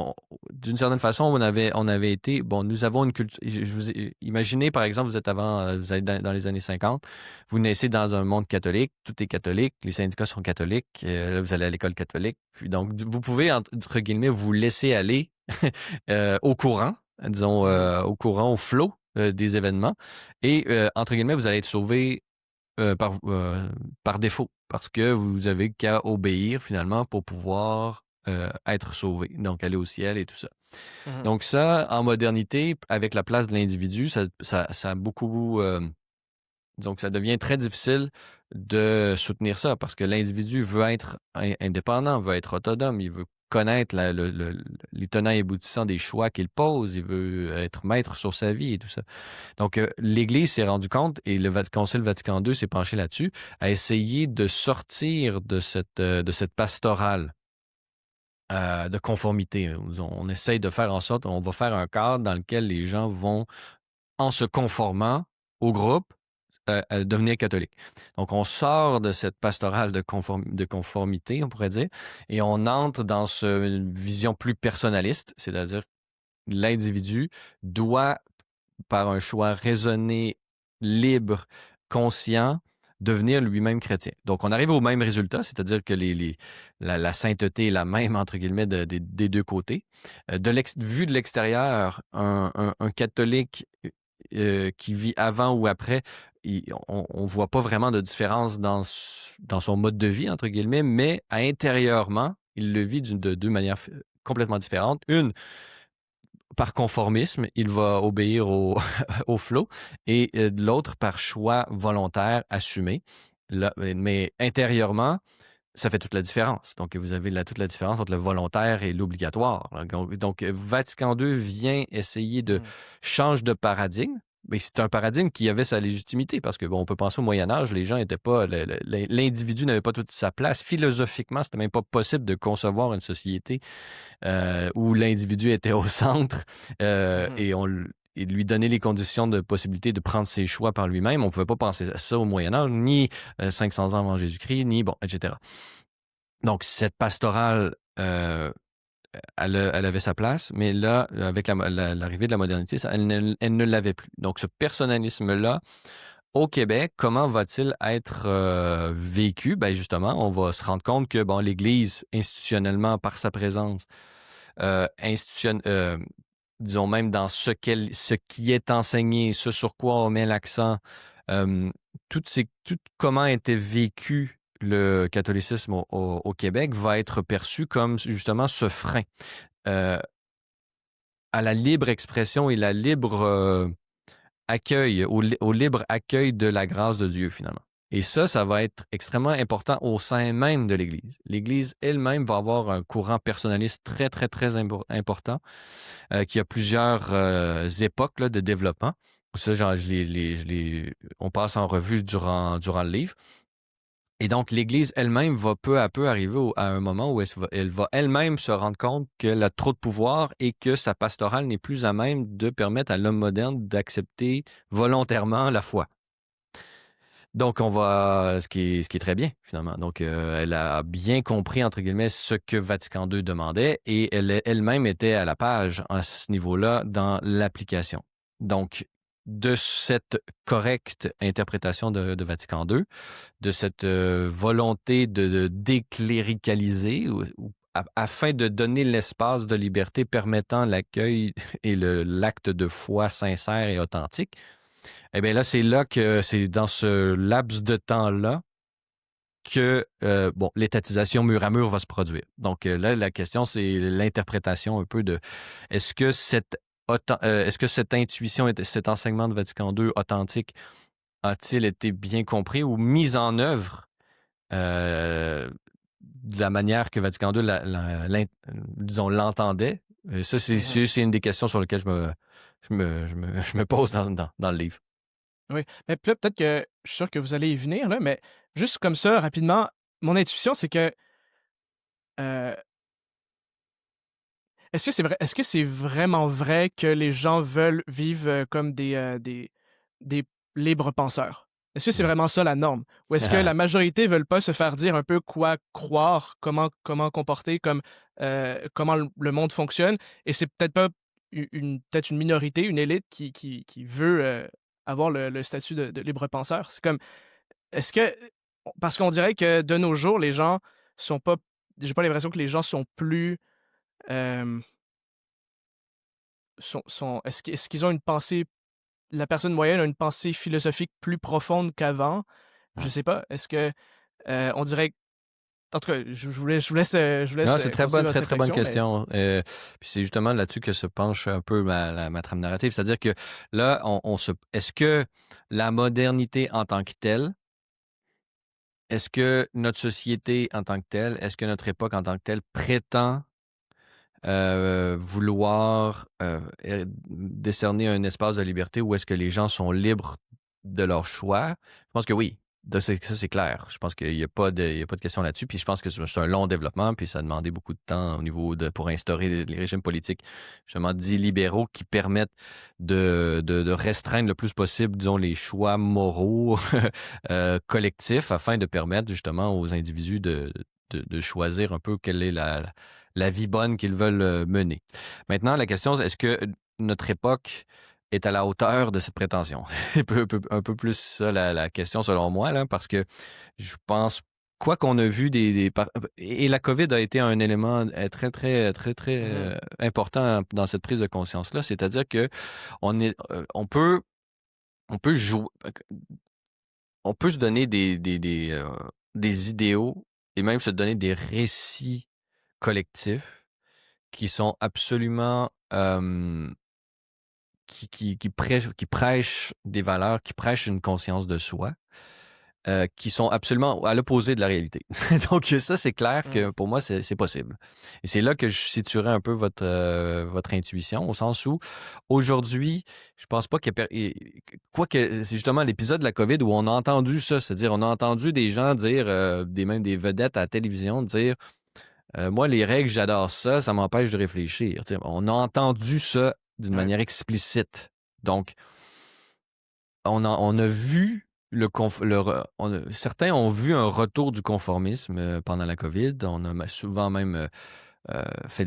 d'une certaine façon, on avait été, bon, nous avons une culture. Imaginez, par exemple, vous allez dans les années 50, vous naissez dans un monde catholique, tout est catholique, les syndicats sont catholiques, vous allez à l'école catholique. Puis donc, vous pouvez, entre guillemets, vous laisser aller au courant, disons, au flot des événements. Et, entre guillemets, vous allez être sauvé par défaut, parce que vous avez qu'à obéir finalement pour pouvoir être sauvé, donc aller au ciel et tout ça. Donc ça, en modernité, avec la place de l'individu, ça a beaucoup... donc ça devient très difficile de soutenir ça, parce que l'individu veut être indépendant, veut être autonome, il veut connaître les tenants et aboutissants des choix qu'il pose, il veut être maître sur sa vie et tout ça. Donc, l'Église s'est rendue compte, et le Concile Vatican II s'est penché là-dessus, à essayer de sortir de cette pastorale de conformité. On essaye de faire en sorte, on va faire un cadre dans lequel les gens vont, en se conformant au groupe, devenir catholique. Donc, on sort de cette pastorale de conformité, on pourrait dire, et on entre dans une vision plus personnaliste, c'est-à-dire l'individu doit, par un choix raisonné, libre, conscient, devenir lui-même chrétien. Donc, on arrive au même résultat, c'est-à-dire que la sainteté est la même, entre guillemets, des deux côtés. Vu de l'extérieur, un catholique qui vit avant ou après, on ne voit pas vraiment de différence dans son mode de vie, entre guillemets, mais intérieurement, il le vit de deux manières complètement différentes. Une, par conformisme, il va obéir au flot, et l'autre par choix volontaire assumé. Mais intérieurement, ça fait toute la différence. Donc, vous avez toute la différence entre le volontaire et l'obligatoire. Donc, Vatican II vient essayer de changer de paradigme. Mais c'est un paradigme qui avait sa légitimité, parce que, bon, on peut penser au Moyen-Âge, les gens n'étaient pas... L'individu n'avait pas toute sa place. Philosophiquement, c'était même pas possible de concevoir une société où l'individu était au centre et lui donner les conditions de possibilité de prendre ses choix par lui-même. On ne pouvait pas penser à ça au Moyen-Âge, ni 500 ans avant Jésus-Christ, ni, bon, etc. Donc, cette pastorale, elle avait sa place, mais là, avec l'arrivée de la modernité, elle ne l'avait plus. Donc, ce personnalisme-là au Québec, comment va-t-il être vécu? Ben justement, on va se rendre compte que bon, l'Église, institutionnellement, par sa présence, euh, institution- euh, disons même dans ce qui est enseigné, ce sur quoi on met l'accent, euh, tout comment était vécu le catholicisme au Québec va être perçu comme justement ce frein euh, à la libre expression et la libre accueil, au libre accueil de la grâce de Dieu, finalement. Et ça va être extrêmement important au sein même de l'Église. L'Église elle-même va avoir un courant personnaliste très, très, très important, qui a plusieurs époques là, de développement. Ça, genre, on passe en revue durant le livre. Et donc, l'Église elle-même va peu à peu arriver à un moment où elle va elle-même se rendre compte qu'elle a trop de pouvoir et que sa pastorale n'est plus à même de permettre à l'homme moderne d'accepter volontairement la foi. Donc, ce qui est très bien, finalement. Donc, elle a bien compris, entre guillemets, ce que Vatican II demandait et elle-même était à la page à ce niveau-là dans l'application. Donc, de cette correcte interprétation de Vatican II, de cette volonté de décléricaliser afin de donner l'espace de liberté permettant l'accueil et l'acte de foi sincère et authentique, eh bien là, c'est là que c'est dans ce laps de temps-là que bon, l'étatisation mur à mur va se produire. Donc là, la question, c'est l'interprétation un peu de est-ce que cette intuition, cet enseignement de Vatican II authentique a-t-il été bien compris ou mis en œuvre de la manière que Vatican II disons, l'entendait? Ça, Mhm. c'est une des questions sur lesquelles je me pose dans le livre. Oui. Mais puis là, peut-être que je suis sûr que vous allez y venir, là, mais juste comme ça, rapidement, mon intuition, c'est que euh, est-ce que c'est vraiment vrai que les gens veulent vivre comme des libres penseurs? Est-ce que c'est Hmm. vraiment ça la norme? Ou est-ce que la majorité veulent pas se faire dire un peu quoi croire, comment comporter, comment le monde fonctionne, et c'est peut-être pas peut-être une minorité, une élite qui veut avoir le statut de libre penseur? C'est comme, est-ce que, parce qu'on dirait que de nos jours, les gens sont pas, j'ai pas l'impression que les gens sont plus, euh, est-ce qu'ils ont une pensée, la personne moyenne a une pensée philosophique plus profonde qu'avant? Je sais pas. Est-ce que, on dirait, en tout cas, je vous laisse Non, c'est continuer votre très, très bonne réflexion, mais question. Puis c'est justement là-dessus que se penche un peu ma trame narrative. C'est-à-dire que là, est-ce que la modernité en tant que telle, est-ce que notre société en tant que telle, est-ce que notre époque en tant que telle prétend vouloir décerner un espace de liberté où est-ce que les gens sont libres de leur choix? Je pense que oui. Ça, c'est clair. Je pense qu'il n'y a pas il y a pas de question là-dessus. Puis je pense que c'est un long développement, puis ça a demandé beaucoup de temps au niveau pour instaurer les régimes politiques, justement, dits libéraux qui permettent de restreindre le plus possible, disons, les choix moraux collectifs afin de permettre justement aux individus de choisir un peu quelle est la vie bonne qu'ils veulent mener. Maintenant, la question, c'est est-ce que notre époque est à la hauteur de cette prétention? C'est un peu plus ça la question selon moi, là, parce que je pense, quoi qu'on a vu et la COVID a été un élément très, très, très, très mhm, important dans cette prise de conscience-là, c'est-à-dire que on peut, jouer, on peut se donner des idéaux et même se donner des récits collectifs qui sont absolument qui prêchent des valeurs, qui prêchent une conscience de soi, qui sont absolument à l'opposé de la réalité. Donc ça, c'est clair que mhm, pour moi, c'est possible. Et c'est là que je situerais un peu votre intuition, au sens où aujourd'hui, je pense pas qu'il y ait quoique c'est justement l'épisode de la COVID où on a entendu ça, c'est-à-dire on a entendu des gens dire, même des vedettes à la télévision dire moi, les règles, j'adore ça, ça m'empêche de réfléchir. T'sais, on a entendu ça d'une ouais, manière explicite. Donc, on a vu certains ont vu un retour du conformisme pendant la COVID. On a souvent même fait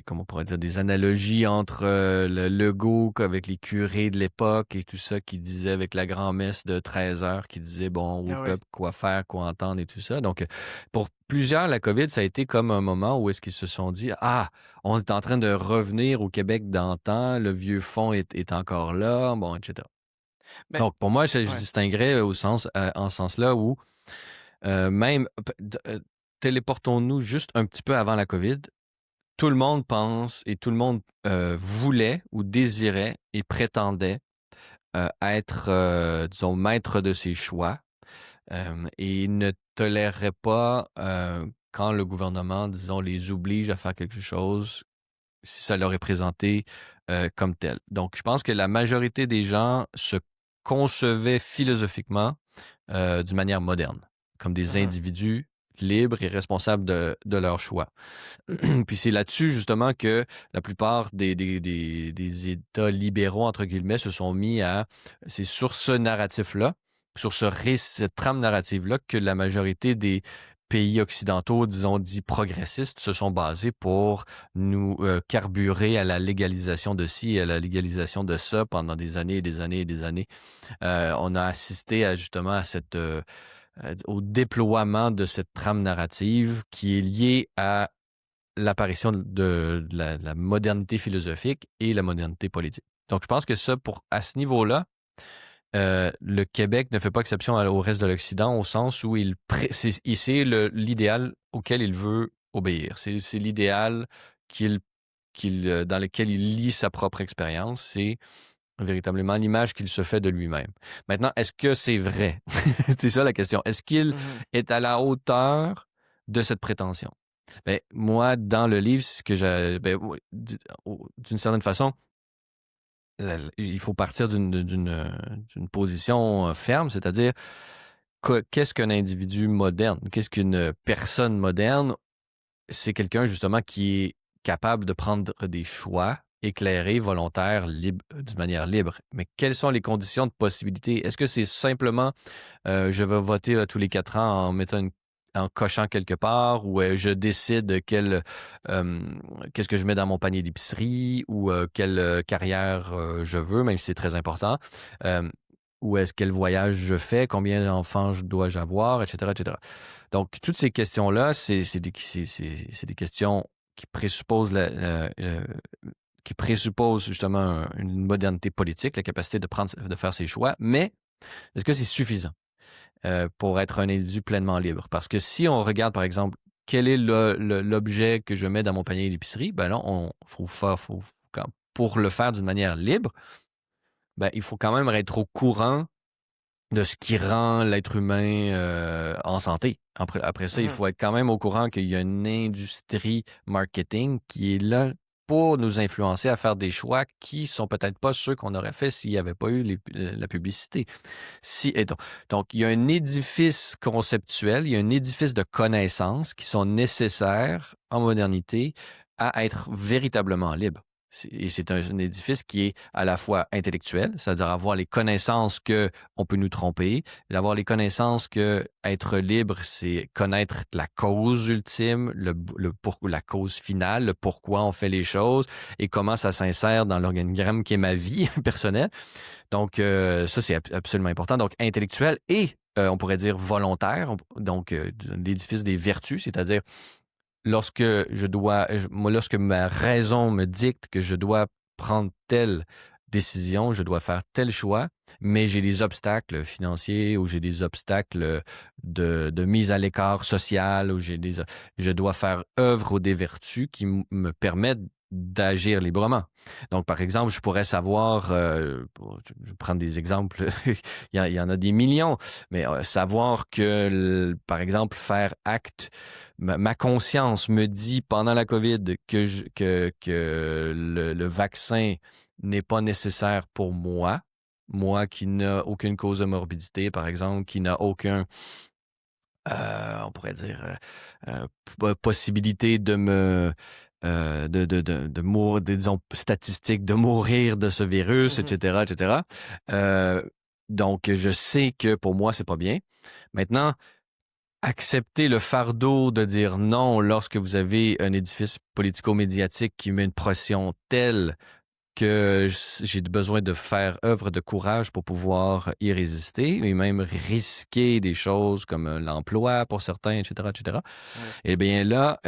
comment on pourrait dire, des analogies entre le Legault avec les curés de l'époque et tout ça qui disaient avec la grand-messe de 13 heures qui disait, bon, au Ah oui. peuple, quoi faire, quoi entendre et tout ça. Donc, pour plusieurs, la COVID, ça a été comme un moment où est-ce qu'ils se sont dit, ah, on est en train de revenir au Québec d'antan, le vieux fond est encore là, bon, etc. Mais, Donc, pour moi, je ouais. distinguerais en ce sens-là où même, téléportons-nous juste un petit peu avant la COVID, tout le monde pense et tout le monde voulait ou désirait et prétendait être, disons, maître de ses choix et ne tolérerait pas quand le gouvernement, disons, les oblige à faire quelque chose si ça leur est présenté comme tel. Donc, je pense que la majorité des gens se concevaient philosophiquement d'une manière moderne, comme des Mhm. individus libres et responsables de leurs choix. Puis c'est là-dessus, justement, que la plupart des États libéraux, entre guillemets, se sont mis à... C'est sur ce narratif-là, sur cette trame narrative-là, que la majorité des pays occidentaux, disons, dits progressistes, se sont basés pour nous carburer à la légalisation de ci et à la légalisation de ça pendant des années et des années et des années. On a assisté justement à au déploiement de cette trame narrative qui est liée à l'apparition de la modernité philosophique et la modernité politique. Donc, je pense que ça, à ce niveau-là, le Québec ne fait pas exception au reste de l'Occident au sens où c'est l'idéal auquel il veut obéir. C'est l'idéal dans lequel il lit sa propre expérience. C'est véritablement l'image qu'il se fait de lui-même. Maintenant, est-ce que c'est vrai? C'est ça la question. Est-ce qu'il Mhm. est à la hauteur de cette prétention? Ben, moi, dans le livre, c'est ce que j'ai. Ben, oui, d'une certaine façon, il faut partir d'une position ferme, c'est-à-dire qu'est-ce qu'un individu moderne? Qu'est-ce qu'une personne moderne? C'est quelqu'un justement qui est capable de prendre des choix éclairés, volontaires, d'une manière libre. Mais quelles sont les conditions de possibilité? Est-ce que c'est simplement je vais voter tous les 4 ans en cochant quelque part ou je décide qu'est-ce que je mets dans mon panier d'épicerie ou quelle carrière je veux, même si c'est très important. Euh, ou est-ce quel voyage je fais, combien d'enfants dois-je avoir, etc., etc. Donc, toutes ces questions-là, c'est des questions qui présupposent qui présupposent justement une modernité politique, la capacité de faire ses choix, mais est-ce que c'est suffisant pour être un individu pleinement libre? Parce que si on regarde, par exemple, quel est l'objet que je mets dans mon panier d'épicerie, ben là, pour le faire d'une manière libre, ben, il faut quand même être au courant de ce qui rend l'être humain en santé. Après ça, il Mhm. faut être quand même au courant qu'il y a une industrie marketing qui est là pour nous influencer à faire des choix qui sont peut-être pas ceux qu'on aurait fait s'il n'y avait pas eu la publicité. Donc, il y a un édifice conceptuel, il y a un édifice de connaissances qui sont nécessaires en modernité à être véritablement libre. Et c'est un édifice qui est à la fois intellectuel, c'est-à-dire avoir les connaissances que on peut nous tromper, avoir les connaissances que être libre, c'est connaître la cause ultime, la cause finale, le pourquoi on fait les choses et comment ça s'insère dans l'organigramme qui est ma vie personnelle. Donc, ça, c'est absolument important. Donc, intellectuel et, on pourrait dire, volontaire. Donc, l'édifice des vertus, c'est-à-dire lorsque lorsque ma raison me dicte que je dois prendre telle décision, je dois faire tel choix, mais j'ai des obstacles financiers ou j'ai des obstacles de mise à l'écart social ou je dois faire œuvre des vertus qui me permettent d'agir librement. Donc, par exemple, je pourrais savoir, je vais prendre des exemples, il y en a des millions, mais savoir que, par exemple, faire acte ma conscience me dit pendant la COVID que le vaccin n'est pas nécessaire pour moi qui n'a aucune cause de morbidité, par exemple, qui n'a aucun, on pourrait dire, possibilité de me mourir, disons, statistiques, de mourir de ce virus, Mhm. etc., etc. Donc, je sais que pour moi, c'est pas bien. Maintenant, accepter le fardeau de dire non lorsque vous avez un édifice politico-médiatique qui met une pression telle que j'ai besoin de faire œuvre de courage pour pouvoir y résister et même risquer des choses comme l'emploi pour certains, etc., etc. Ouais. Eh bien là,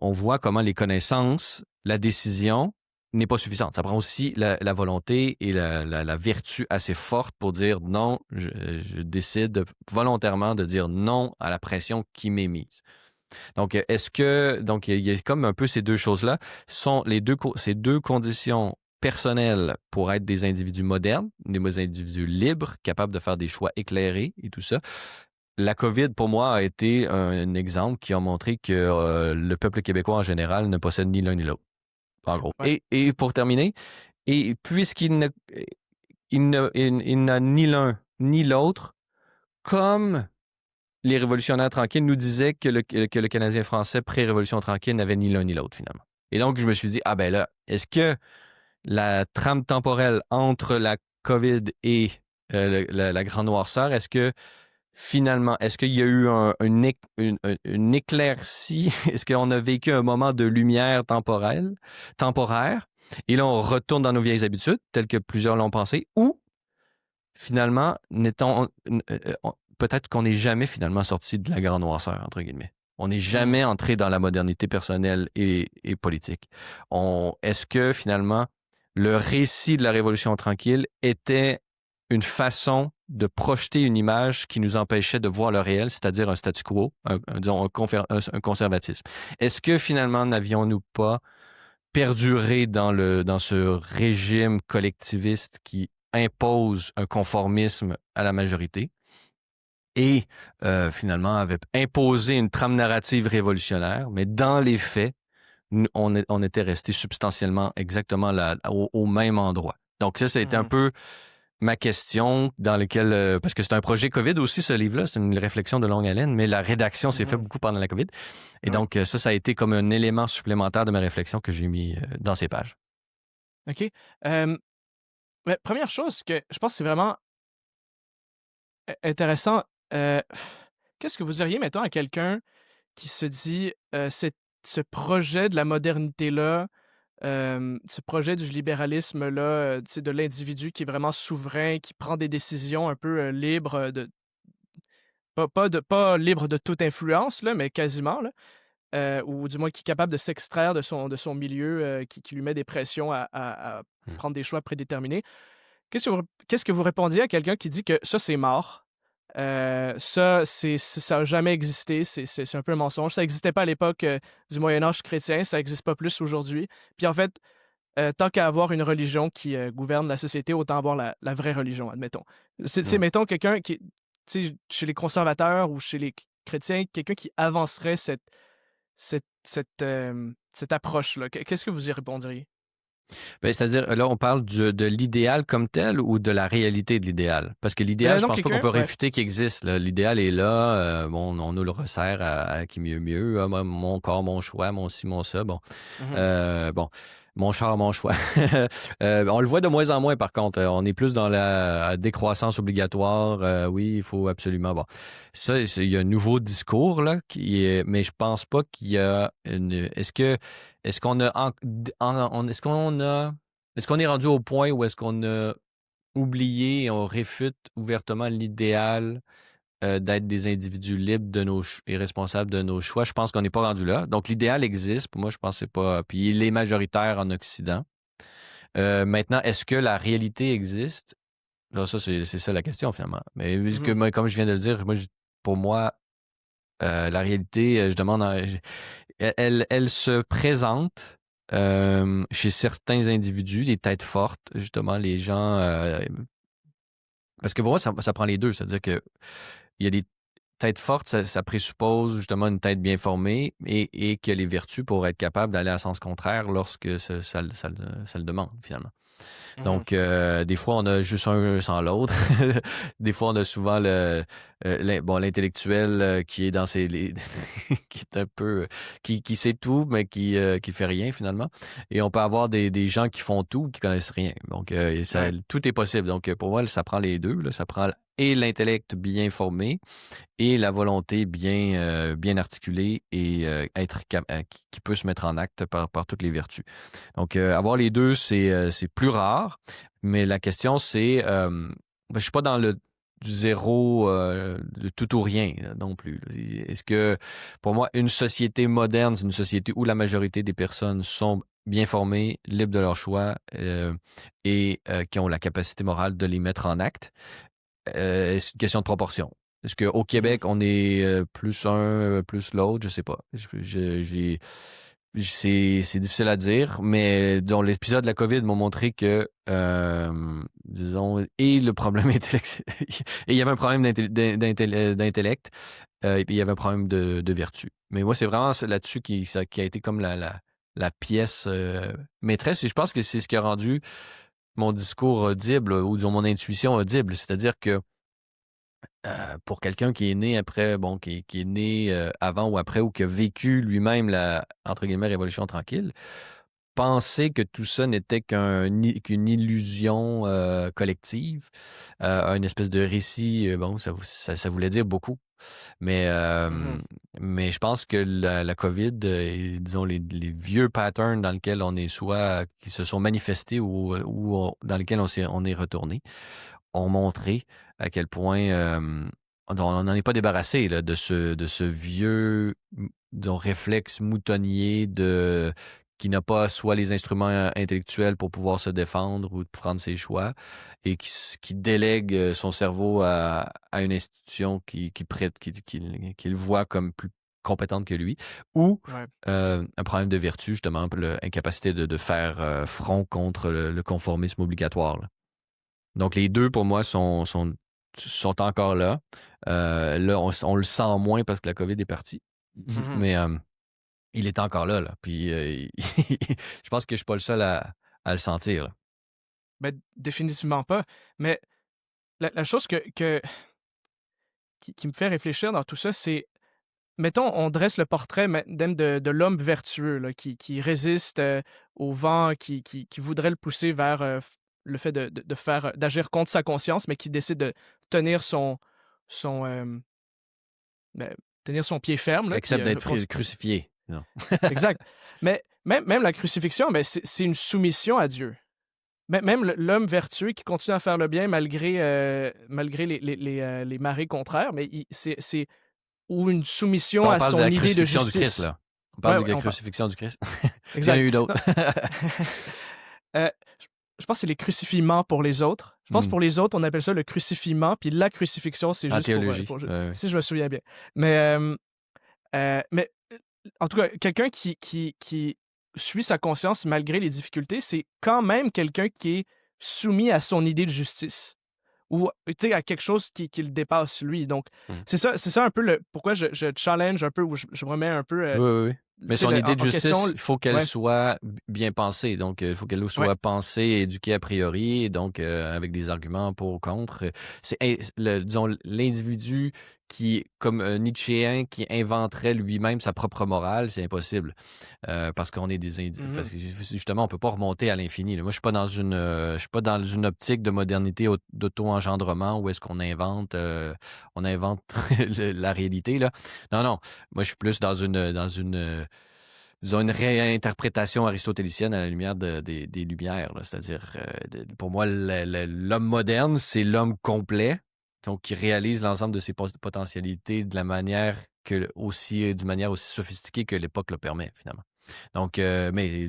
on voit comment les connaissances, la décision n'est pas suffisante. Ça prend aussi la volonté et la vertu assez forte pour dire non, je décide volontairement de dire non à la pression qui m'est mise. Donc, donc il y a comme un peu ces deux choses-là, sont ces deux conditions personnelles pour être des individus modernes, des individus libres, capables de faire des choix éclairés et tout ça. La COVID, pour moi, a été un exemple qui a montré que le peuple québécois en général ne possède ni l'un ni l'autre, en gros. Ouais. Et pour terminer, et puisqu'il il n'a ni l'un ni l'autre, comme les révolutionnaires tranquilles nous disaient que le Canadien français pré-révolution tranquille n'avait ni l'un ni l'autre, finalement. Et donc, je me suis dit, ah ben là, est-ce que la trame temporelle entre la COVID et la grande noirceur, est-ce que finalement, est-ce qu'il y a eu une éclaircie? Est-ce qu'on a vécu un moment de lumière temporaire? Et là, on retourne dans nos vieilles habitudes, telles que plusieurs l'ont pensé, ou finalement, peut-être qu'on n'est jamais finalement sorti de la grande noirceur, entre guillemets. On n'est jamais entré dans la modernité personnelle et politique. Est-ce que finalement, le récit de la Révolution tranquille était une façon de projeter une image qui nous empêchait de voir le réel, c'est-à-dire un statu quo, disons un conservatisme? Est-ce que finalement, n'avions-nous pas perduré dans ce régime collectiviste qui impose un conformisme à la majorité et finalement avait imposé une trame narrative révolutionnaire, mais dans les faits, on était resté substantiellement exactement là, au même endroit. Donc ça a été un peu ma question dans laquelle, parce que c'est un projet COVID aussi, ce livre-là, c'est une réflexion de longue haleine, mais la rédaction s'est faite beaucoup pendant la COVID. Et donc ça a été comme un élément supplémentaire de ma réflexion que j'ai mis dans ces pages. OK. Mais première chose que je pense que c'est vraiment intéressant, qu'est-ce que vous diriez, mettons, à quelqu'un qui se dit, ce projet de la modernité-là, ce projet du libéralisme-là, tu sais, de l'individu qui est vraiment souverain, qui prend des décisions un peu, libres, de pas libre de toute influence là, mais quasiment là, ou du moins qui est capable de s'extraire de son milieu, qui lui met des pressions à prendre des choix prédéterminés. Qu'est-ce que vous répondiez à quelqu'un qui dit que ça, c'est mort? Ça, ça a jamais existé, c'est un peu un mensonge. Ça n'existait pas à l'époque, du Moyen Âge chrétien, ça n'existe pas plus aujourd'hui. Puis en fait, tant qu'à avoir une religion qui, gouverne la société, autant avoir la vraie religion, admettons. C'est mettons quelqu'un qui tu sais, chez les conservateurs ou chez les chrétiens, quelqu'un qui avancerait cette approche-là. Qu'est-ce que vous y répondriez? Ben, c'est-à-dire, là, on parle de l'idéal comme tel ou de la réalité de l'idéal? Parce que l'idéal, je Non, pense pas qu'on quelqu'un peut ouais. réfuter qu'il existe, là. L'idéal est là. Bon, on nous le resserre à qui mieux. Ah, mon corps, mon choix, mon ci, mon ça. Bon. Bon. Mon char, mon choix. On le voit de moins en moins, par contre. On est plus dans la décroissance obligatoire. Oui, il faut absolument. Bon, ça, il y a un nouveau discours là, mais je pense pas qu'il y a une. Est-ce qu'on a, est-ce qu'on est rendu au point où est-ce qu'on a oublié et on réfute ouvertement l'idéal d'être des individus libres et responsables de nos choix? Je pense qu'on n'est pas rendu là. Donc, l'idéal existe. Pour moi, je pense que c'est pas... Puis, il est majoritaire en Occident. Maintenant, est-ce que la réalité existe? Là, ça, c'est ça la question, finalement. Mais comme je viens de le dire, pour moi, la réalité, je demande... Elle se présente chez certains individus, des têtes fortes, justement, les gens... parce que pour moi, ça prend les deux. C'est-à-dire que il y a des têtes fortes, ça présuppose justement une tête bien formée et qui a les vertus pour être capable d'aller à sens contraire lorsque ça le demande, finalement. Mhm. Donc, des fois, on a juste un sans l'autre. Des fois, on a souvent l'intellectuel qui est dans qui est un peu... qui sait tout, mais qui fait rien, finalement. Et on peut avoir des gens qui font tout, qui connaissent rien. Donc, Ouais. tout est possible. Donc, pour moi, ça prend les deux. Là. Ça prend et l'intellect bien formé et la volonté bien articulée et qui peut se mettre en acte par toutes les vertus. Donc, avoir les deux, c'est plus rare, mais la question, c'est, je suis pas dans le du zéro, de tout ou rien non plus. Est-ce que, pour moi, une société moderne, c'est une société où la majorité des personnes sont bien formées, libres de leur choix et qui ont la capacité morale de les mettre en acte? C'est une question de proportion. Est-ce qu'au Mhm. Québec, on est plus un, plus l'autre? Je sais pas. C'est difficile à dire, mais disons, l'épisode de la COVID m'a montré que, disons, et le problème intellectuel, et il y avait un problème d'intellect, et puis il y avait un problème de vertu. Mais moi, c'est vraiment là-dessus qui a été comme la pièce maîtresse, et je pense que c'est ce qui a rendu mon discours audible, ou disons mon intuition audible, c'est-à-dire que pour quelqu'un qui est né après, bon, qui est né avant ou après, ou qui a vécu lui-même la, entre guillemets, Révolution tranquille, penser que tout ça n'était qu'une illusion collective, une espèce de récit, bon, ça voulait dire beaucoup. Mais, Mhm. mais je pense que la COVID, et, disons, les vieux patterns dans lesquels on est soit qui se sont manifestés ou dans lesquels on est retourné, ont montré à quel point on n'en est pas débarrassé là, de ce vieux disons, réflexe moutonnier qui n'a pas soit les instruments intellectuels pour pouvoir se défendre ou prendre ses choix et qui délègue son cerveau à une institution qui le voit comme plus compétente que lui, ou Ouais. un problème de vertu, justement, l'incapacité de faire front contre le conformisme obligatoire. Là. Donc, les deux, pour moi, sont encore là. Là, on le sent moins parce que la COVID est partie. Mhm. Mais il est encore là. Puis, je pense que je suis pas le seul à le sentir. Là. Ben, définitivement pas. Mais la chose qui me fait réfléchir dans tout ça, c'est, mettons, on dresse le portrait même de l'homme vertueux, là, qui résiste au vent, qui voudrait le pousser vers le fait de faire, d'agir contre sa conscience, mais qui décide de tenir son, ben, tenir son pied ferme, Qui là, puis accepte d'être crucifié. Non. exact. Mais même la crucifixion, ben, c'est une soumission à Dieu. Même l'homme vertueux qui continue à faire le bien malgré les marées contraires, mais c'est ou une soumission On à parle de son la idée de crucifixion du Christ, justice. là. On parle Ouais, de ouais, la on parle. crucifixion du Christ. Il y en a Exact. eu d'autres. Non. Euh, je pense que c'est les crucifiements pour les autres. Je pense que Hmm. pour les autres, on appelle ça le crucifiement, puis la crucifixion, c'est En juste théologie. si je me souviens bien. Mais, en tout cas, quelqu'un qui suit sa conscience malgré les difficultés, c'est quand même quelqu'un qui est soumis à son idée de justice ou tu sais, à quelque chose qui le dépasse lui. Donc, Hmm. c'est ça un peu pourquoi je challenge un peu, ou je remets un peu Oui, oui, oui. tu Mais sais, son idée de en question. justice, il faut qu'elle Ouais, soit bien pensée. Donc, il faut qu'elle ouais. soit pensée et éduquée a priori, et donc avec des arguments pour ou contre. Disons, l'individu qui, comme Nietzschéen, qui inventerait lui-même sa propre morale, c'est impossible. Parce qu'on est parce Mhm. que justement, on peut pas remonter à l'infini. Là. Moi, je suis pas dans une optique de modernité d'auto-engendrement où est-ce on invente la réalité, là. Non, non. Moi, je suis plus disons, une réinterprétation aristotélicienne à la lumière des Lumières. Là. C'est-à-dire, pour moi, l'homme moderne, c'est l'homme complet, donc qui réalise l'ensemble de ses potentialités d'une manière aussi sophistiquée que l'époque le permet, finalement. Donc, mais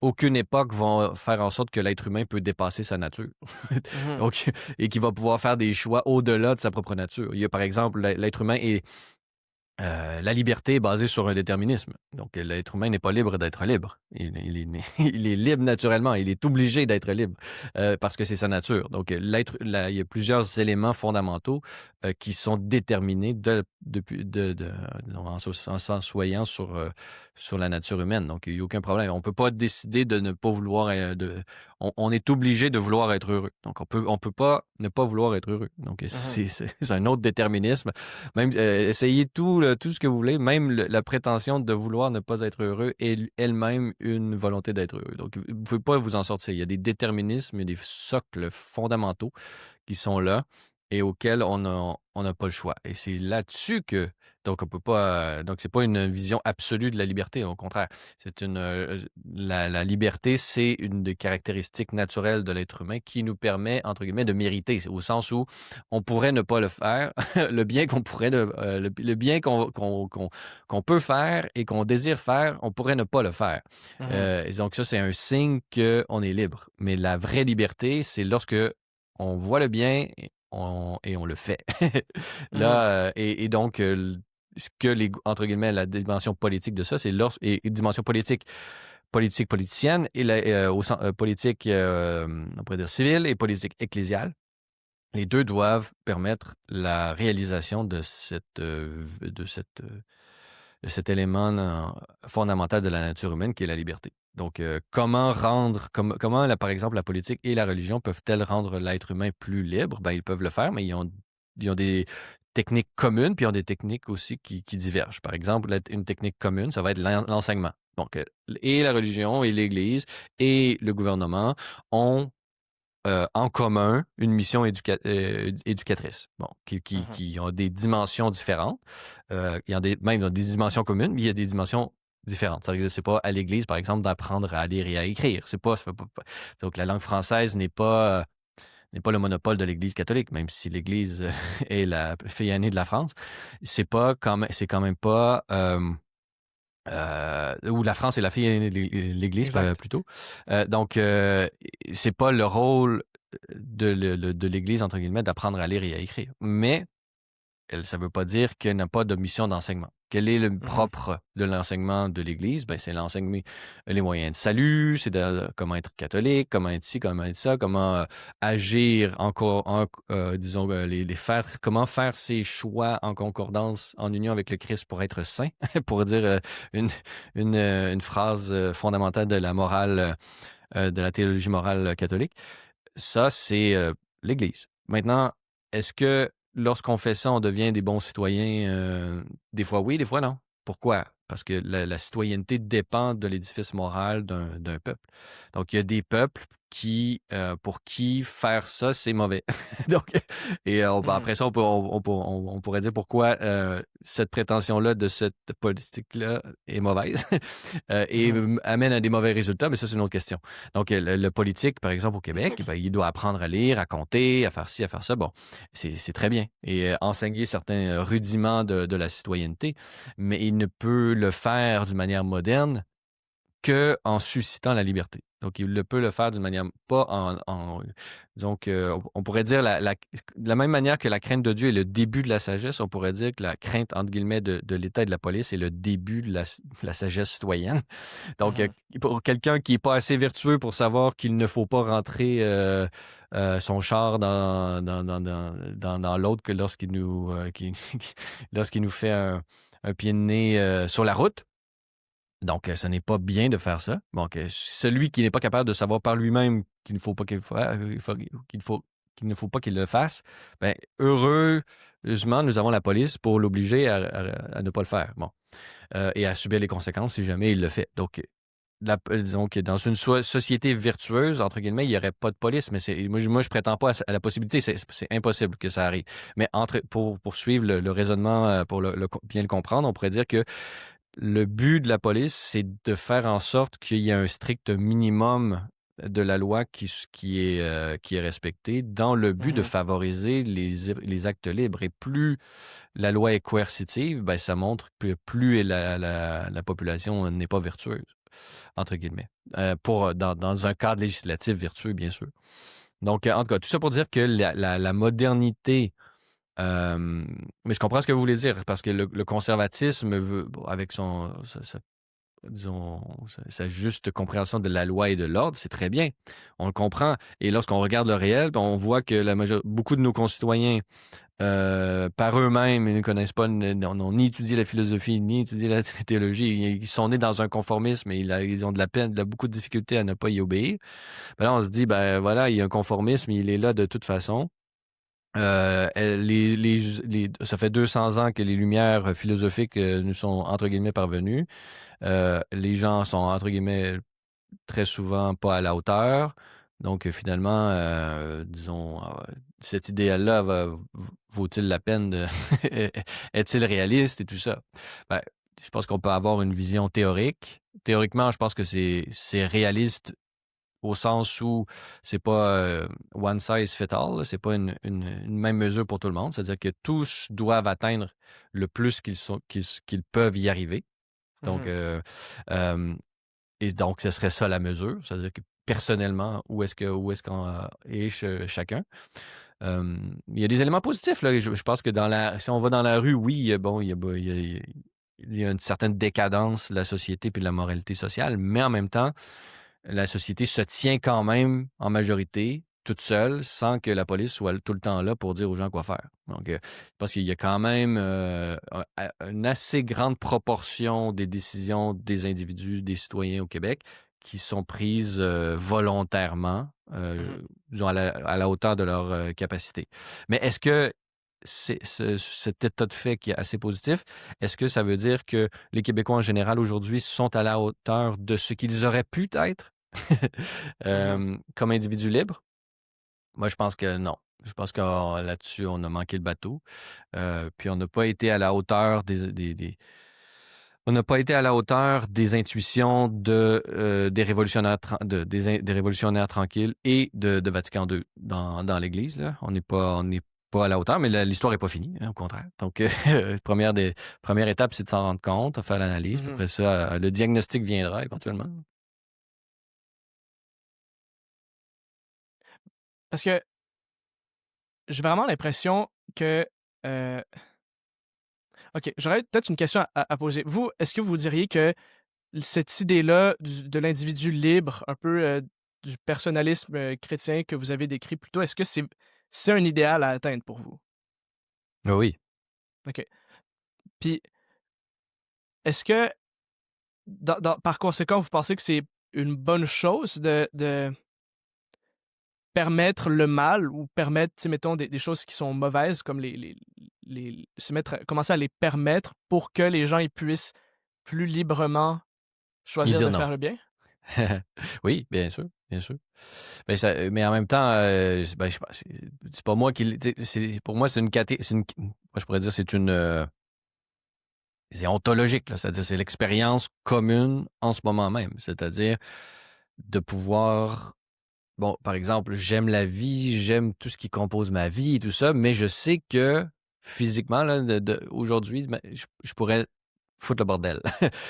aucune époque va faire en sorte que l'être humain peut dépasser sa nature. Mhm. Donc, et qu'il va pouvoir faire des choix au-delà de sa propre nature. Il y a, par exemple, l'être humain est la liberté est basée sur un déterminisme. Donc, l'être humain n'est pas libre d'être libre. Il est libre naturellement. Il est obligé d'être libre parce que c'est sa nature. Donc, il y a plusieurs éléments fondamentaux qui sont déterminés en s'assoyant sur la nature humaine. Donc, il n'y a aucun problème. On ne peut pas décider de ne pas vouloir... on est obligé de vouloir être heureux. Donc, on peut pas ne pas vouloir être heureux. Donc, c'est un autre déterminisme. Même essayez tout ce que vous voulez, même la prétention de vouloir ne pas être heureux est elle-même une volonté d'être heureux. Donc, vous ne pouvez pas vous en sortir. Il y a des déterminismes, il y a des socles fondamentaux qui sont là et auxquels on n'a pas le choix. Et c'est là-dessus que... Donc, on peut pas... donc, c'est pas une vision absolue de la liberté, au contraire. C'est la liberté, c'est une des caractéristiques naturelles de l'être humain qui nous permet, entre guillemets, de mériter, au sens où on pourrait ne pas le faire, le bien qu'on pourrait... le bien qu'on peut faire et qu'on désire faire, on pourrait ne pas le faire. Et donc, ça, c'est un signe qu'on est libre. Mais la vraie liberté, c'est lorsque on voit le bien et on le fait. Là, et donc, ce que entre guillemets, la dimension politique de ça, c'est et dimension politicienne et politique, on pourrait dire civile et politique ecclésiale. Les deux doivent permettre la réalisation de cet élément fondamental de la nature humaine qui est la liberté. Donc, comment par exemple, la politique et la religion peuvent-elles rendre l'être humain plus libre? Ben, ils peuvent le faire, mais ils ont des techniques communes, puis ils ont des techniques aussi qui divergent. Par exemple, une technique commune, ça va être l'enseignement. Donc, et la religion et l'Église et le gouvernement ont en commun une mission éducatrice, qui ont des dimensions différentes. Il y a même des dimensions communes, mais il y a des dimensions différentes. Ça c'est pas à l'Église, par exemple, d'apprendre à lire et à écrire. Donc, la langue française n'est pas le monopole de l'Église catholique, même si l'Église est la fille aînée de la France. C'est quand même pas... où la France est la fille aînée de l'Église, plutôt. Donc, c'est pas le rôle de l'Église, entre guillemets, d'apprendre à lire et à écrire. Mais ça ne veut pas dire qu'elle n'a pas de mission d'enseignement. Quel est le propre de l'enseignement de l'Église? Ben, c'est l'enseigner les moyens de salut, c'est comment être catholique, comment être ci, comment être ça, comment agir disons, comment faire ses choix en concordance, en union avec le Christ pour être saint, pour dire une phrase fondamentale de la morale, de la théologie morale catholique. Ça, c'est l'Église. Maintenant, est-ce que lorsqu'on fait ça, on devient des bons citoyens? Des fois oui, des fois non. Pourquoi? Parce que la citoyenneté dépend de l'édifice moral d'un peuple. Donc, il y a des peuples pour qui faire ça, c'est mauvais. Donc, et après ça, on pourrait dire pourquoi cette prétention-là de cette politique-là est mauvaise et amène à des mauvais résultats, mais ça, c'est une autre question. Donc, le politique, par exemple, au Québec, ben, il doit apprendre à lire, à compter, à faire ci, à faire ça. Bon, c'est très bien. Et enseigner certains rudiments de la citoyenneté, mais il ne peut le faire d'une manière moderne qu'en suscitant la liberté. Donc, il ne peut le faire d'une manière pas donc, on pourrait dire de la même manière que la crainte de Dieu est le début de la sagesse, on pourrait dire que la crainte, entre guillemets, de l'État et de la police est le début de la sagesse citoyenne. Donc, pour quelqu'un qui n'est pas assez vertueux pour savoir qu'il ne faut pas rentrer son char dans l'autre que lorsqu'il nous, lorsqu'il nous fait un pied de nez sur la route. Donc, ce n'est pas bien de faire ça. Donc, celui qui n'est pas capable de savoir par lui-même qu'il ne faut pas qu'il ne faut pas qu'il le fasse, ben, heureusement, nous avons la police pour l'obliger à ne pas le faire. Bon. Et à subir les conséquences si jamais il le fait. Donc, disons que dans une société vertueuse, entre guillemets, il n'y aurait pas de police, mais moi, je prétends pas à la possibilité, c'est impossible que ça arrive. Mais pour suivre le raisonnement, pour bien le comprendre, on pourrait dire que le but de la police, c'est de faire en sorte qu'il y ait un strict minimum de la loi qui est respecté dans le but de favoriser les actes libres. Et plus la loi est coercitive, ben, ça montre que plus la population n'est pas vertueuse, entre guillemets, dans un cadre législatif vertueux, bien sûr. Donc, en tout cas, tout ça pour dire que la modernité... mais je comprends ce que vous voulez dire, parce que le conservatisme veut, avec disons, sa juste compréhension de la loi et de l'ordre, c'est très bien. On le comprend. Et lorsqu'on regarde le réel, ben, on voit que beaucoup de nos concitoyens, par eux-mêmes, ils ne connaissent pas, n'ont ni étudié la philosophie, ni étudié la théologie. Ils sont nés dans un conformisme et ils ont de la peine, beaucoup de difficultés à ne pas y obéir. Ben là, on se dit, ben voilà, il y a un conformisme, il est là de toute façon. Ça fait 200 ans que les lumières philosophiques nous sont, entre guillemets, parvenues. Les gens sont, entre guillemets, très souvent pas à la hauteur. Donc, finalement, disons, cet idéal-là vaut-il la peine de... Est-il réaliste et tout ça? Ben, je pense qu'on peut avoir une vision théorique. Théoriquement, je pense que c'est réaliste au sens où c'est pas one size fit all, là. C'est pas une même mesure pour tout le monde. C'est-à-dire que tous doivent atteindre le plus qu'ils peuvent y arriver. Donc, Mhm. et donc, ce serait ça la mesure. C'est-à-dire que personnellement, où est-ce qu'on est chacun. Il y a des éléments positifs, là. Je pense que si on va dans la rue, oui, bon, il y a une certaine décadence de la société puis de la moralité sociale, mais en même temps, la société se tient quand même en majorité toute seule sans que la police soit tout le temps là pour dire aux gens quoi faire. Donc, je pense qu'il y a quand même une assez grande proportion des décisions des individus, des citoyens au Québec qui sont prises volontairement, Mhm. disons à la hauteur de leur capacité. Mais est-ce que cet état de fait qui est assez positif, est-ce que ça veut dire que les Québécois en général aujourd'hui sont à la hauteur de ce qu'ils auraient pu être Mhm. comme individus libres? Moi, je pense que non. Je pense que là-dessus, on a manqué le bateau. Puis on n'a pas été à la hauteur on n'a pas été à la hauteur des intuitions des révolutionnaires, des révolutionnaires tranquilles et de Vatican II dans l'Église, là. On n'est pas à la hauteur, mais l'histoire n'est pas finie, hein, au contraire. Donc, première étape, c'est de s'en rendre compte, faire l'analyse, puis Mhm. après ça, le diagnostic viendra éventuellement. Parce que j'ai vraiment l'impression que... euh, OK, j'aurais peut-être une question à poser. Vous, est-ce que vous diriez que cette idée-là de l'individu libre, un peu du personnalisme chrétien que vous avez décrit plus tôt, est-ce que c'est un idéal à atteindre pour vous? Ah oui. OK. Puis, est-ce que, par conséquent, vous pensez que c'est une bonne chose de permettre le mal ou permettre, tu sais, mettons, des choses qui sont mauvaises, comme commencer à les permettre pour que les gens ils puissent plus librement Il choisir dire de non. faire le bien? Oui, bien sûr, bien sûr. Mais en même temps, c'est pas moi pour moi, moi, je pourrais dire, c'est ontologique, là. C'est-à-dire, c'est l'expérience commune en ce moment même. C'est-à-dire de pouvoir, bon, par exemple, j'aime la vie, j'aime tout ce qui compose ma vie et tout ça, mais je sais que physiquement, là, aujourd'hui, je pourrais foutre le bordel.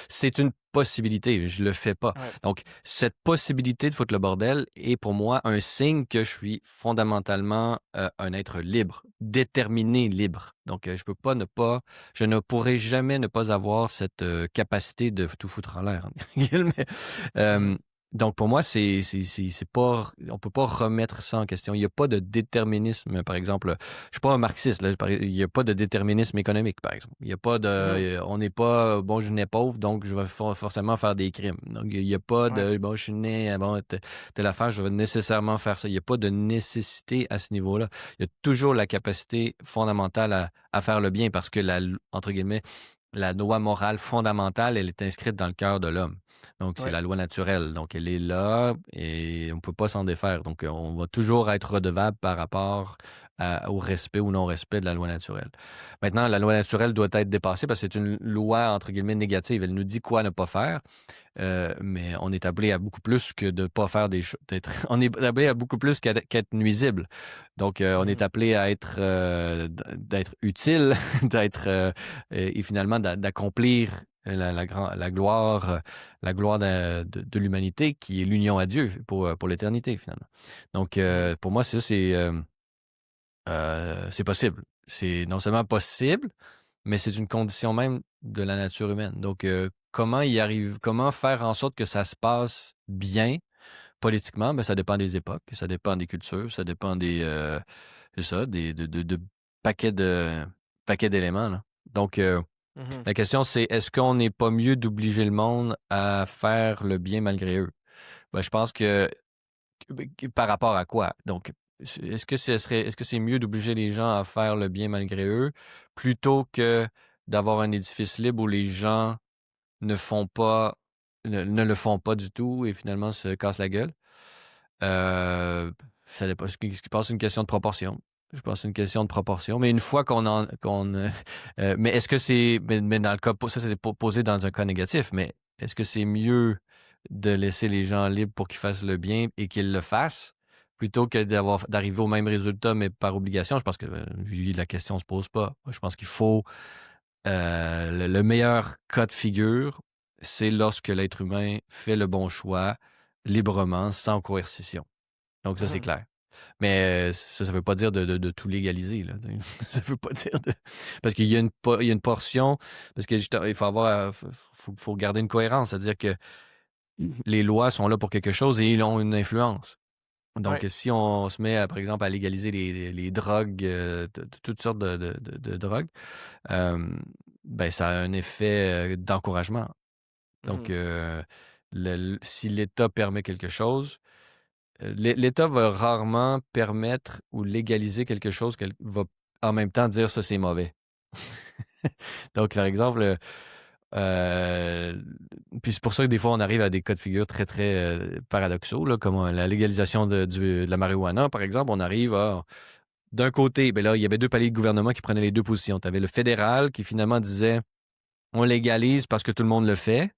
C'est une possibilité, je le fais pas. Ouais. Donc, cette possibilité de foutre le bordel est pour moi un signe que je suis fondamentalement un être libre, déterminé libre. Donc, je ne pourrai jamais ne pas avoir cette capacité de tout foutre en l'air, entre guillemets. Mhm. Euh, donc, pour moi, c'est pas, on peut pas remettre ça en question. Il n'y a pas de déterminisme, par exemple. Je suis pas un marxiste, là. Il n'y a pas de déterminisme économique, par exemple. Il y a pas Mhm. de, on n'est pas, bon, je nais pauvre, donc je vais forcément faire des crimes. Donc, il n'y a pas Ouais. de, bon, je suis né, bon, telle affaire, je vais nécessairement faire ça. Il n'y a pas de nécessité à ce niveau-là. Il y a toujours la capacité fondamentale à faire le bien parce que entre guillemets, la loi morale fondamentale, elle est inscrite dans le cœur de l'homme. Donc, c'est Ouais. la loi naturelle. Donc, elle est là et on ne peut pas s'en défaire. Donc, on va toujours être redevable par rapport au respect ou non-respect de la loi naturelle. Maintenant, la loi naturelle doit être dépassée parce que c'est une loi, entre guillemets, négative. Elle nous dit quoi ne pas faire. Mais on est appelé à beaucoup plus que de ne pas faire des choses. On est appelé à beaucoup plus qu'être nuisible. Donc, on est Mhm. appelé à d'être utile, et finalement d'accomplir la gloire de l'humanité qui est l'union à Dieu pour l'éternité, finalement. Donc, Mhm. pour moi, c'est possible. C'est non seulement possible, mais c'est une condition même de la nature humaine. Donc, comment y arrive, comment faire en sorte que ça se passe bien politiquement, ben, ça dépend des époques, ça dépend des cultures, ça dépend c'est ça, de paquets d'éléments, là. Donc, Mhm. la question, c'est est-ce qu'on n'est pas mieux d'obliger le monde à faire le bien malgré eux? Ben, je pense que par rapport à quoi? Donc, est-ce que c'est mieux d'obliger les gens à faire le bien malgré eux plutôt que d'avoir un édifice libre où les gens ne font pas, ne le font pas du tout et finalement se cassent la gueule? Ça dépend. Je pense que c'est une question de proportion. Je pense que c'est une question de proportion. Mais une fois mais est-ce que mais dans le cas, ça c'est posé dans un cas négatif, mais est-ce que c'est mieux de laisser les gens libres pour qu'ils fassent le bien et qu'ils le fassent plutôt que d'arriver au même résultat, mais par obligation? Je pense que la question ne se pose pas. Moi, je pense qu'il faut le meilleur cas de figure, c'est lorsque l'être humain fait le bon choix librement, sans coercition. Donc ça, c'est Mhm. clair. Mais ça ne veut pas dire de tout légaliser, là. Ça veut pas dire de... Parce qu'il y a il y a une portion... Parce que il faut avoir... faut garder une cohérence. C'est-à-dire que les lois sont là pour quelque chose et ils ont une influence. Donc, Ouais. si on se met, par exemple, à légaliser les drogues, toutes sortes de drogues, euh, ben, ça a un effet d'encouragement. Donc, Mhm. si l'État permet quelque chose, l'État va rarement permettre ou légaliser quelque chose qu'elle va en même temps dire ça, c'est mauvais. Donc, par exemple, puis c'est pour ça que des fois, on arrive à des cas de figure très, très paradoxaux, là, comme la légalisation de la marijuana, par exemple. On arrive à, d'un côté, ben là, il y avait deux paliers de gouvernement qui prenaient les deux positions. Tu avais le fédéral qui finalement disait on légalise parce que tout le monde le fait.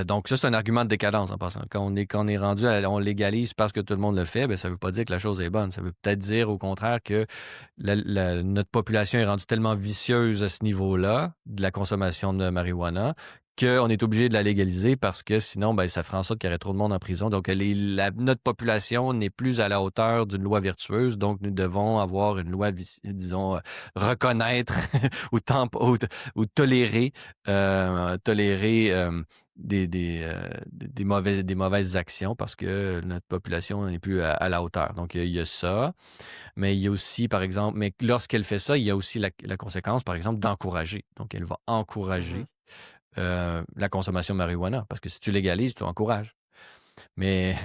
Donc ça, c'est un argument de décadence en passant. Quand on est rendu on légalise parce que tout le monde le fait, ben, ça ne veut pas dire que la chose est bonne. Ça veut peut-être dire au contraire que notre population est rendue tellement vicieuse à ce niveau-là de la consommation de marijuana qu'on est obligé de la légaliser parce que sinon, ben, ça ferait en sorte qu'il y aurait trop de monde en prison. Donc notre population n'est plus à la hauteur d'une loi vertueuse. Donc nous devons avoir une loi, disons, reconnaître ou tolérer des mauvaises actions parce que notre population n'est plus à la hauteur. Donc, il y a ça. Mais il y a aussi, par exemple, mais lorsqu'elle fait ça, il y a aussi la conséquence, par exemple, d'encourager. Donc, elle va Mhm. encourager la consommation de marijuana parce que si tu légalises, tu encourages. Mais,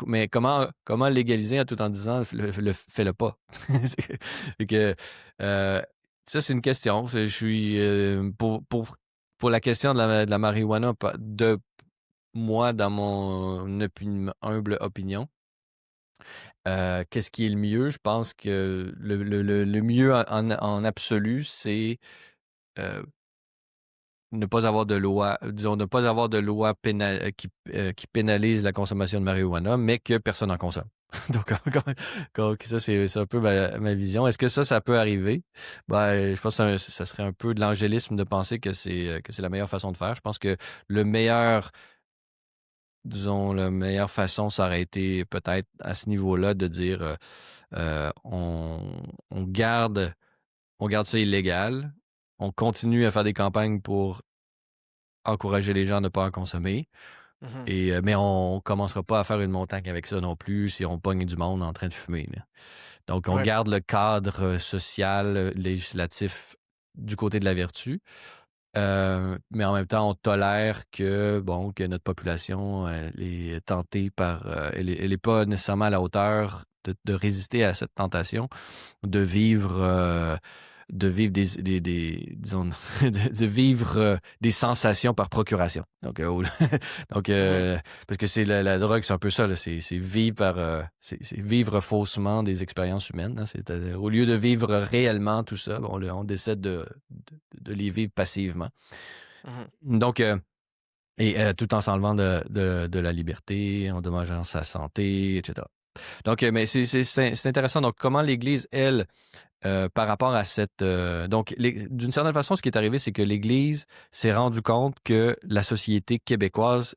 mais comment légaliser tout en disant fais-le pas? Fait que, euh, ça, c'est une question. Je suis pour la question de la marijuana, de moi, dans mon humble opinion, qu'est-ce qui est le mieux? Je pense que le mieux en absolu, c'est euh, ne pas avoir de loi, disons, ne pas avoir de loi qui pénalise la consommation de marijuana, mais que personne n'en consomme. Donc, ça, c'est un peu ma vision. Est-ce que ça peut arriver? Ben, je pense que ça serait un peu de l'angélisme de penser que c'est la meilleure façon de faire. Je pense que le meilleur, disons, la meilleure façon, ça aurait été peut-être à ce niveau-là de dire euh, on, on garde, on garde ça illégal, on continue à faire des campagnes pour encourager les gens à ne pas en consommer. Mhm. Mais on commencera pas à faire une montagne avec ça non plus si on pogne du monde en train de fumer, là. Donc, on Ouais. garde le cadre social, législatif du côté de la vertu. Mais en même temps, on tolère que notre population elle est tentée elle est pas nécessairement à la hauteur de résister à cette tentation de vivre, disons, de vivre des sensations par procuration. Donc, Mhm. parce que c'est la drogue, c'est un peu ça, là, c'est vivre c'est vivre faussement des expériences humaines, hein. Au lieu de vivre réellement tout ça, on décide de les vivre passivement. Mhm. Donc, tout en s'enlevant de la liberté, en dommageant sa santé, etc. Donc, mais c'est intéressant. Donc, comment l'Église, elle, par rapport à cette... donc, d'une certaine façon, ce qui est arrivé, c'est que l'Église s'est rendu compte que la société québécoise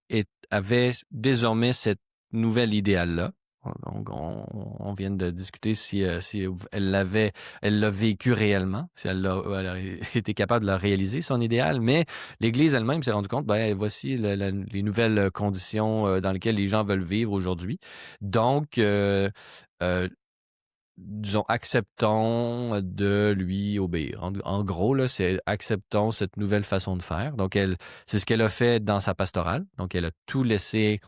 avait désormais cette nouvelle idéal-là. On vient de discuter si elle l'a vécu réellement, si elle a été capable de le réaliser, son idéal, mais l'Église elle-même s'est rendue compte, ben voici les nouvelles conditions dans lesquelles les gens veulent vivre aujourd'hui. Donc, disons, acceptons de lui obéir. En gros, là, c'est acceptons cette nouvelle façon de faire. Donc, c'est ce qu'elle a fait dans sa pastorale. Donc, elle a tout laissé.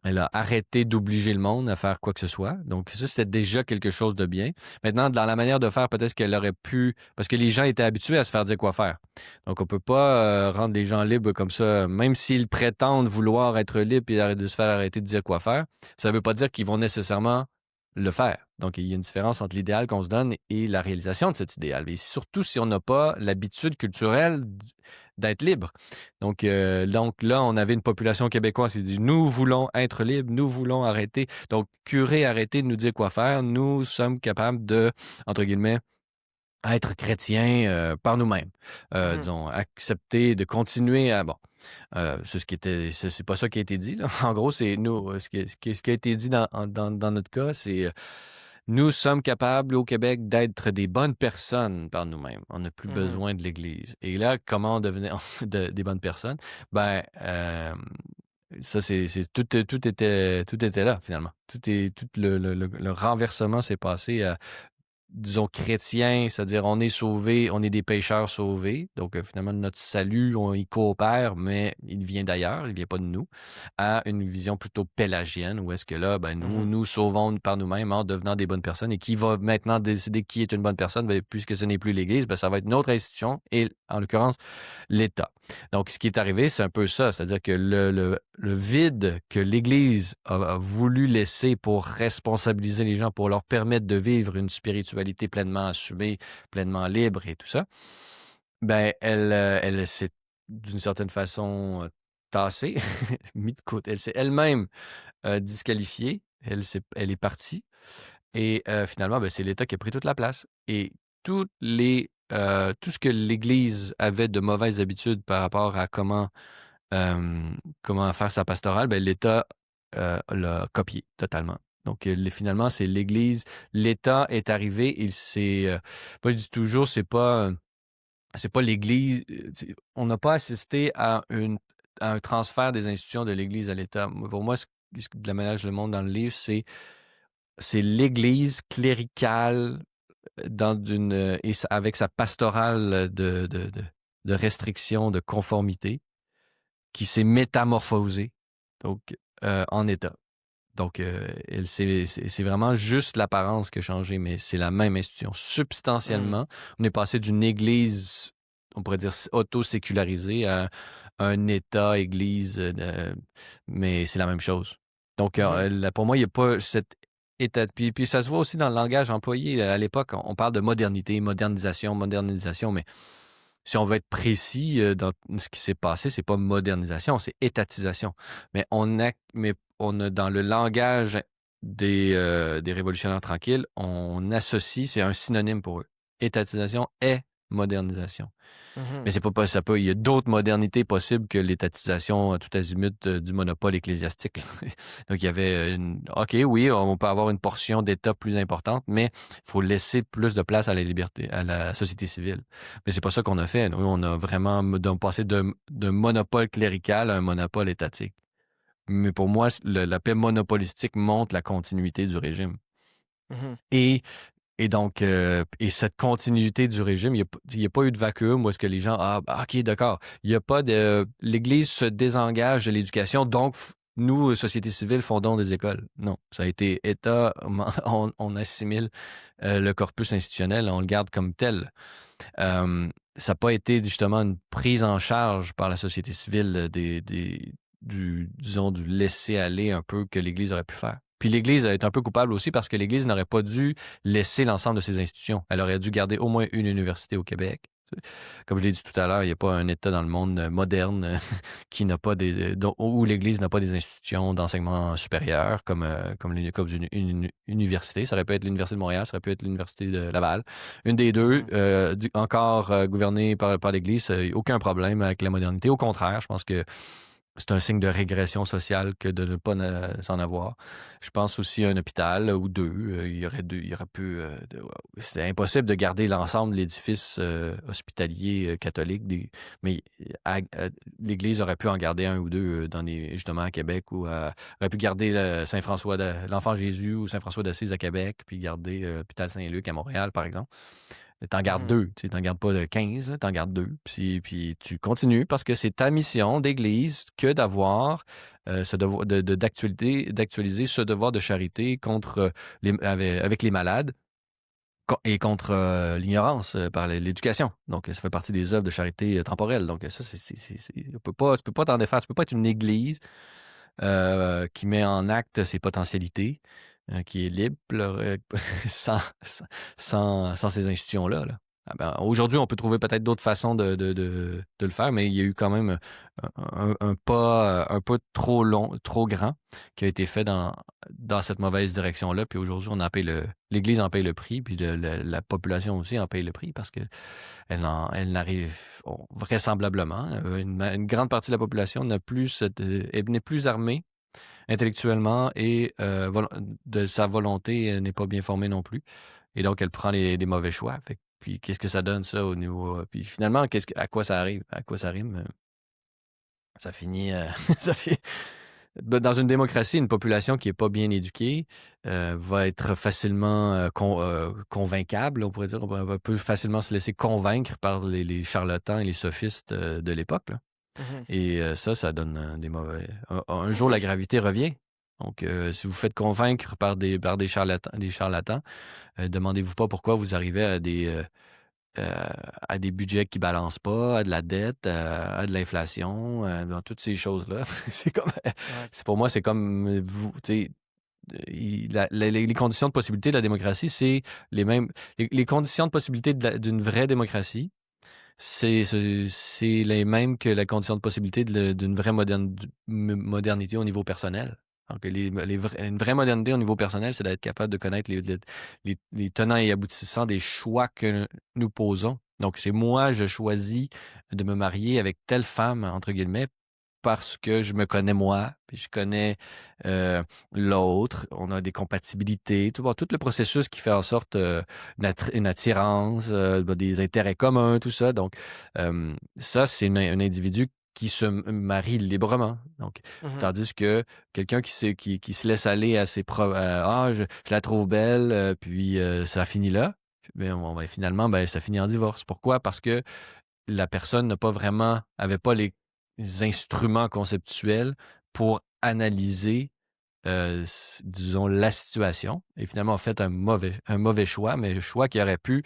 Elle a arrêté d'obliger le monde à faire quoi que ce soit. Donc, ça, c'était déjà quelque chose de bien. Maintenant, dans la manière de faire, peut-être qu'elle aurait pu... Parce que les gens étaient habitués à se faire dire quoi faire. Donc, on peut pas rendre les gens libres comme ça. Même s'ils prétendent vouloir être libres et de se faire arrêter de dire quoi faire, ça veut pas dire qu'ils vont nécessairement le faire. Donc, il y a une différence entre l'idéal qu'on se donne et la réalisation de cet idéal. Et surtout si on n'a pas l'habitude culturelle d'être libre. Donc là, on avait une population québécoise qui dit « Nous voulons être libres, nous voulons arrêter. » Donc, curé, arrêtez de nous dire quoi faire. Nous sommes capables de, entre guillemets, être chrétiens par nous-mêmes. Disons, accepter de continuer à... Bon, c'est pas ça qui a été dit, là. En gros, c'est nous, ce qui a été dit dans notre cas, c'est nous sommes capables au Québec d'être des bonnes personnes par nous-mêmes. On n'a plus besoin de l'Église. Et là, comment devenir des bonnes personnes? Ben, ça, tout était là, finalement. Tout le renversement s'est passé à disons, chrétien, c'est-à-dire on est sauvés, on est des pécheurs sauvés. Donc, finalement, notre salut, on y coopère, mais il vient d'ailleurs, il vient pas de nous, à une vision plutôt pélagienne, où est-ce que là, ben, nous sauvons par nous-mêmes en devenant des bonnes personnes. Et qui va maintenant décider qui est une bonne personne? Ben, puisque ce n'est plus l'Église, ben, ça va être une autre institution, et en l'occurrence, l'État. Donc, ce qui est arrivé, c'est un peu ça, c'est-à-dire que le vide que l'Église a voulu laisser pour responsabiliser les gens, pour leur permettre de vivre une spiritualité pleinement assumée, pleinement libre et tout ça, ben elle s'est d'une certaine façon tassée, mise de côté. Elle s'est elle-même disqualifiée. Elle est partie. Et finalement, ben, c'est l'État qui a pris toute la place. Et tout ce que l'Église avait de mauvaises habitudes par rapport à comment faire sa pastorale, ben, l'État l'a copié totalement. Donc, finalement, c'est l'Église. L'État est arrivé. Moi, je dis toujours, c'est pas l'Église. On n'a pas assisté à un transfert des institutions de l'Église à l'État. Pour moi, de la manière dont je le montre dans le livre, c'est l'Église cléricale avec sa pastorale de restriction, de conformité, qui s'est métamorphosée donc, en État. Donc, c'est vraiment juste l'apparence qui a changé, mais c'est la même institution. Substantiellement, on est passé d'une église, on pourrait dire, auto-sécularisée à un État-église, mais c'est la même chose. Donc, pour moi, il n'y a pas cette état. Puis ça se voit aussi dans le langage employé. À l'époque, on parle de modernité, modernisation, mais si on veut être précis dans ce qui s'est passé, c'est pas modernisation, c'est étatisation. Mais on a dans le langage des révolutionnaires tranquilles, on associe, c'est un synonyme pour eux. Étatisation est modernisation. Mais c'est pas ça. Il y a d'autres modernités possibles que l'étatisation tout azimut du monopole ecclésiastique. Donc il y avait OK, oui, on peut avoir une portion d'État plus importante, mais il faut laisser plus de place à la liberté, à la société civile. Mais c'est pas ça qu'on a fait. Nous, on a vraiment passé d'un monopole clérical à un monopole étatique. Mais pour moi, la paix monopolistique montre la continuité du régime. Et donc, cette continuité du régime, il n'y a pas eu de vacuum où est-ce que les gens, OK, d'accord, il n'y a pas l'Église se désengage de l'éducation, donc nous, société civile, fondons des écoles. Non, ça a été État, on assimile le corpus institutionnel, on le garde comme tel. Ça n'a pas été justement une prise en charge par la société civile du laisser-aller un peu que l'Église aurait pu faire. Puis l'Église est un peu coupable aussi parce que l'Église n'aurait pas dû laisser l'ensemble de ses institutions. Elle aurait dû garder au moins une université au Québec. Comme je l'ai dit tout à l'heure, il n'y a pas un État dans le monde moderne qui n'a pas où l'Église n'a pas des institutions d'enseignement supérieur comme une université. Ça aurait pu être l'Université de Montréal, ça aurait pu être l'Université de Laval. Une des deux, encore gouvernée par l'Église, aucun problème avec la modernité. Au contraire, je pense que c'est un signe de régression sociale que de ne pas s'en avoir. Je pense aussi à un hôpital ou deux. Il y aurait pu. C'est impossible de garder l'ensemble de l'édifice hospitalier catholique, mais l'Église aurait pu en garder un ou deux justement à Québec, ou aurait pu garder Saint-François, l'Enfant Jésus ou Saint-François d'Assise à Québec, puis garder l'hôpital Saint-Luc à Montréal, par exemple. T'en gardes Mhm. 2, tu sais, t'en gardes pas 15, t'en gardes 2, puis tu continues parce que c'est ta mission d'Église que d'avoir ce devoir d'actualiser ce devoir de charité contre avec les malades et contre l'ignorance par l'éducation. Donc, ça fait partie des œuvres de charité temporelle. Donc, ça, tu peux pas t'en défaire. Tu peux pas être une Église qui met en acte ses potentialités, qui est libre sans, sans ces institutions-là. Là. Ah ben, aujourd'hui, on peut trouver peut-être d'autres façons de le faire, mais il y a eu quand même un pas un peu trop long, trop grand qui a été fait dans cette mauvaise direction-là. Puis aujourd'hui, l'Église en paye le prix, puis la population aussi en paye le prix parce que elle n'arrive vraisemblablement. Une grande partie de la population n'est plus armée intellectuellement et de sa volonté, elle n'est pas bien formée non plus. Et donc, elle prend les mauvais choix. Puis, qu'est-ce que ça donne, ça, au niveau... puis, finalement, à quoi ça arrive? À quoi ça rime? Ça finit... ça fait... Dans une démocratie, une population qui n'est pas bien éduquée va être facilement convaincable, on pourrait dire. On peut facilement se laisser convaincre par les charlatans et les sophistes de l'époque. Là. Mhm. Et ça donne des mauvais... Un jour, la gravité revient. Donc, si vous faites convaincre par des charlatans, demandez-vous pas pourquoi vous arrivez à des budgets qui balancent pas, à de la dette, à de l'inflation, dans toutes ces choses-là. C'est comme... Ouais. Pour moi, c'est comme... Vous, tu sais, les conditions de possibilité de la démocratie, c'est les mêmes... Les conditions de possibilité d'une vraie démocratie, c'est les mêmes que la condition de possibilité d'une vraie modernité au niveau personnel. Donc, une vraie modernité au niveau personnel, c'est d'être capable de connaître les tenants et aboutissants des choix que nous posons. Donc, c'est moi, je choisis de me marier avec telle femme, entre guillemets, parce que je me connais moi, puis je connais l'autre, on a des compatibilités, tout le processus qui fait en sorte une attirance, des intérêts communs, tout ça. Donc, ça, c'est un individu qui se marie librement. Donc, Mhm. tandis que quelqu'un qui se laisse aller à ses propres... je la trouve belle, puis ça finit là. Puis, finalement, ça finit en divorce. Pourquoi? Parce que la personne avait pas les instruments conceptuels pour analyser, disons, la situation. Et finalement, a fait un mauvais choix, mais un choix qui aurait pu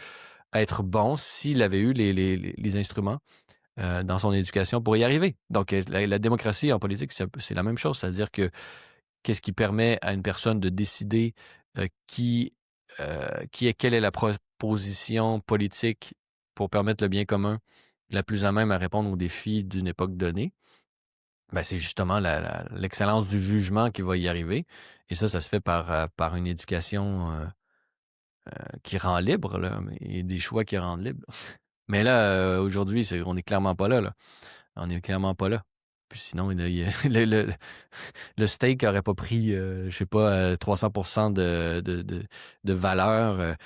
être bon s'il avait eu les instruments dans son éducation pour y arriver. Donc, la démocratie en politique, c'est la même chose. C'est-à-dire que qu'est-ce qui permet à une personne de décider quelle est la proposition politique pour permettre le bien commun la plus à même à répondre aux défis d'une époque donnée, c'est justement l'excellence du jugement qui va y arriver. Et ça se fait par une éducation qui rend libre, là, et des choix qui rendent libre. Mais là, aujourd'hui, on n'est clairement pas là, là. On n'est clairement pas là. Puis sinon, le steak n'aurait pas pris, je sais pas, 300% de valeur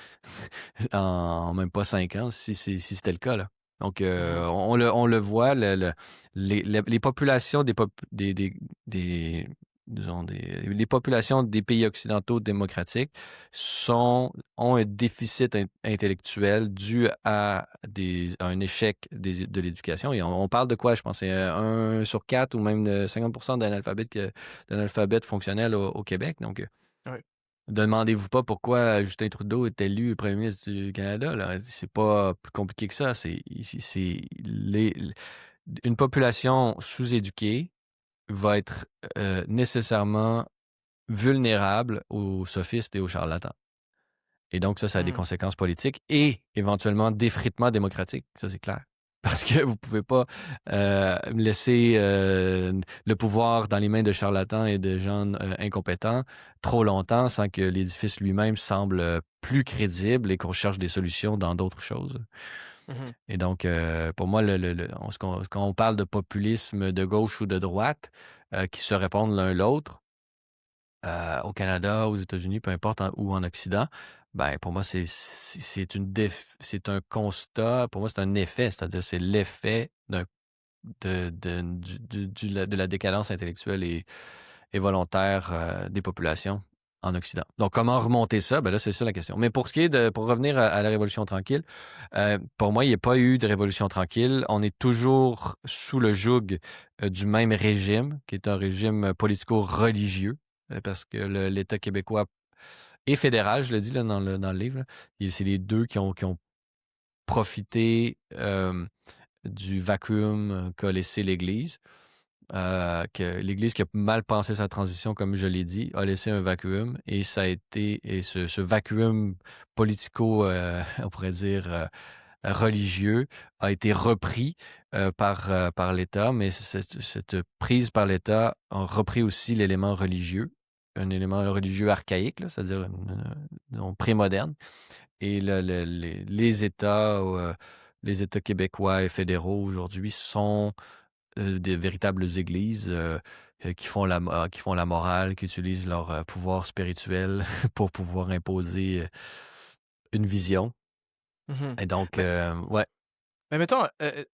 en même pas 5 ans, si c'était le cas, là. Donc, Mhm. on le voit, les populations disons les populations des pays occidentaux démocratiques ont un déficit intellectuel dû à un échec de l'éducation. Et on parle de quoi, je pense, c'est 1 sur 4 ou même 50% d'analphabètes fonctionnels au Québec. Donc, Ouais. demandez-vous pas pourquoi Justin Trudeau est élu premier ministre du Canada. Là. C'est pas plus compliqué que ça. Une population sous-éduquée va être nécessairement vulnérable aux sophistes et aux charlatans. Et donc, ça a des Mhm. conséquences politiques et éventuellement d'effritement démocratique. Ça, c'est clair. Parce que vous pouvez pas laisser le pouvoir dans les mains de charlatans et de gens incompétents trop longtemps sans que l'édifice lui-même semble plus crédible et qu'on cherche des solutions dans d'autres choses. Mhm. Et donc, pour moi, quand on parle de populisme de gauche ou de droite qui se répondent l'un l'autre, au Canada, aux États-Unis, peu importe, ou en Occident, ben pour moi, c'est un constat, pour moi, c'est un effet, c'est-à-dire c'est l'effet de la décadence intellectuelle et volontaire des populations en Occident. Donc, comment remonter ça? Ben là, c'est ça la question. Mais pour revenir à la Révolution tranquille, pour moi, il n'y a pas eu de Révolution tranquille. On est toujours sous le joug du même régime, qui est un régime politico-religieux, parce que l'État québécois et fédéral, je le dis là, dans le livre, c'est les deux qui ont profité du vacuum qu'a laissé l'Église. Que l'Église qui a mal pensé sa transition, comme je l'ai dit, a laissé un vacuum et ce vacuum politico, on pourrait dire, religieux a été repris par l'État, mais cette prise par l'État a repris aussi l'élément religieux, un élément religieux archaïque, là, c'est-à-dire prémoderne. Et les États québécois et fédéraux aujourd'hui sont des véritables églises qui font la morale, qui utilisent leur pouvoir spirituel pour pouvoir imposer une vision. Mhm. Et donc, Mais, ouais. mais mettons, je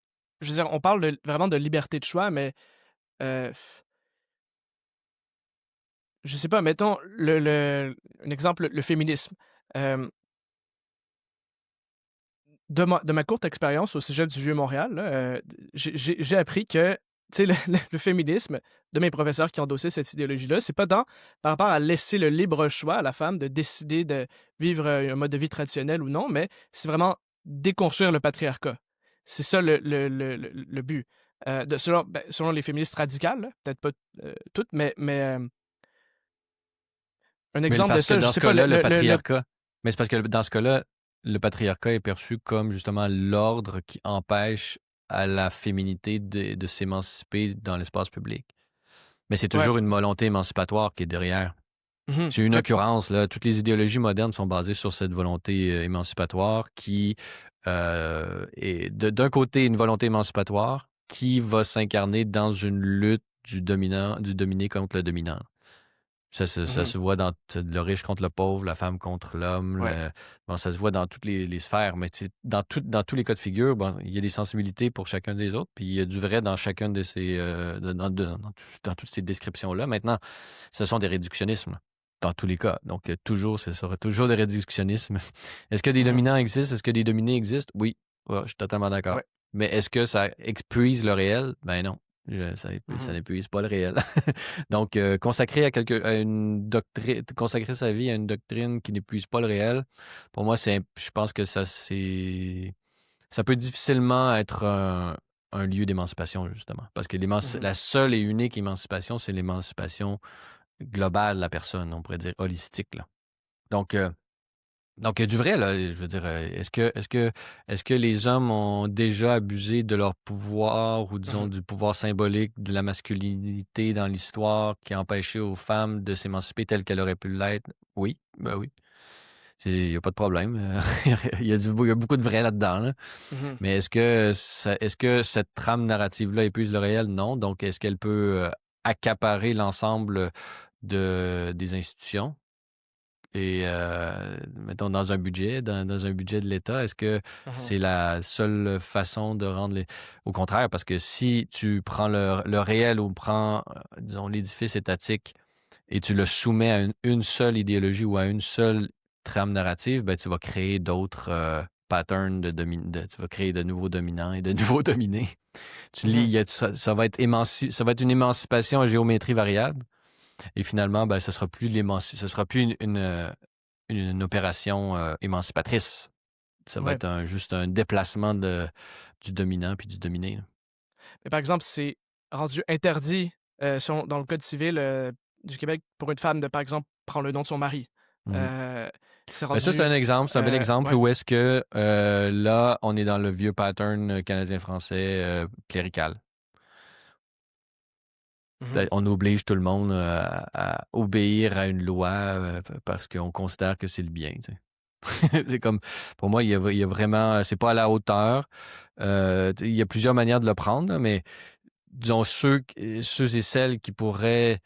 veux dire, on parle vraiment de liberté de choix, mais euh, je sais pas, mettons un exemple, le féminisme. Euh, de ma courte expérience au Cégep du Vieux-Montréal, là, j'ai appris que tu sais, le féminisme, de mes professeurs qui ont endossé cette idéologie-là, c'est pas tant par rapport à laisser le libre choix à la femme de décider de vivre un mode de vie traditionnel ou non, mais c'est vraiment déconstruire le patriarcat. C'est ça le but. Selon les féministes radicales, là, peut-être pas toutes, mais un Mais exemple de parce que ça, je dans ce sais pas, cas-là, mais c'est parce que dans ce cas-là, le patriarcat est perçu comme justement l'ordre qui empêche à la féminité de s'émanciper dans l'espace public. Mais c'est ouais. toujours une volonté émancipatoire qui est derrière. Mhm. C'est une Mais occurrence, là. Toutes les idéologies modernes sont basées sur cette volonté émancipatoire qui est d'un côté une volonté émancipatoire qui va s'incarner dans une lutte du dominé contre le dominant. Ça mhm. se voit dans le riche contre le pauvre, la femme contre l'homme. Ouais. Bon, ça se voit dans toutes les sphères, mais dans tous les cas de figure, bon, il y a des sensibilités pour chacun des autres, puis il y a du vrai dans chacun de ces, dans toutes ces descriptions-là. Maintenant, ce sont des réductionnismes dans tous les cas. Donc, ce sera toujours des réductionnismes. Est-ce que des Mhm. dominants existent? Est-ce que des dominés existent? Oui. Ouais, je suis totalement d'accord. Ouais. Mais est-ce que ça épuise le réel? Ben non. Ça Mhm. n'épuise pas le réel. Donc, consacrer sa vie à une doctrine qui n'épuise pas le réel, pour moi, je pense que ça peut difficilement être un lieu d'émancipation, justement. Parce que Mhm. la seule et unique émancipation, c'est l'émancipation globale de la personne, on pourrait dire holistique, là. Donc, il y a du vrai, là. Je veux dire, est-ce que les hommes ont déjà abusé de leur pouvoir ou, disons, Mhm. du pouvoir symbolique de la masculinité dans l'histoire qui a empêché aux femmes de s'émanciper telles qu'elles auraient pu l'être? Oui, ben oui. Il n'y a pas de problème. Il y a beaucoup de vrai là-dedans, là. Mhm. Mais est-ce que cette trame narrative-là épuise le réel? Non. Donc, est-ce qu'elle peut accaparer l'ensemble des institutions? Et mettons dans un budget de l'État, est-ce que Mhm. c'est la seule façon de rendre les... Au contraire, parce que si tu prends le réel ou prends, disons, l'édifice étatique et tu le soumets à une seule idéologie ou à une seule trame narrative, ben, tu vas créer d'autres patterns tu vas créer de nouveaux dominants et de nouveaux dominés. Tu lis, Mhm. ça va être ça va être une émancipation à géométrie variable. Et finalement, ben, ce sera plus une opération émancipatrice. Ça va Ouais. être juste un déplacement du dominant puis du dominé, là. Mais par exemple, c'est rendu interdit dans le code civil du Québec pour une femme de, par exemple, prendre le nom de son mari. Mhm. Euh, c'est Ben ça, c'est rendu. un exemple, c'est un bel exemple Ouais. où est-ce que là, on est dans le vieux pattern canadien-français clérical. Mhm. On oblige tout le monde à obéir à une loi parce qu'on considère que c'est le bien, tu sais. C'est comme, pour moi, il y a vraiment, c'est pas à la hauteur. Il y a plusieurs manières de le prendre, là, mais disons, ceux et celles qui pourraient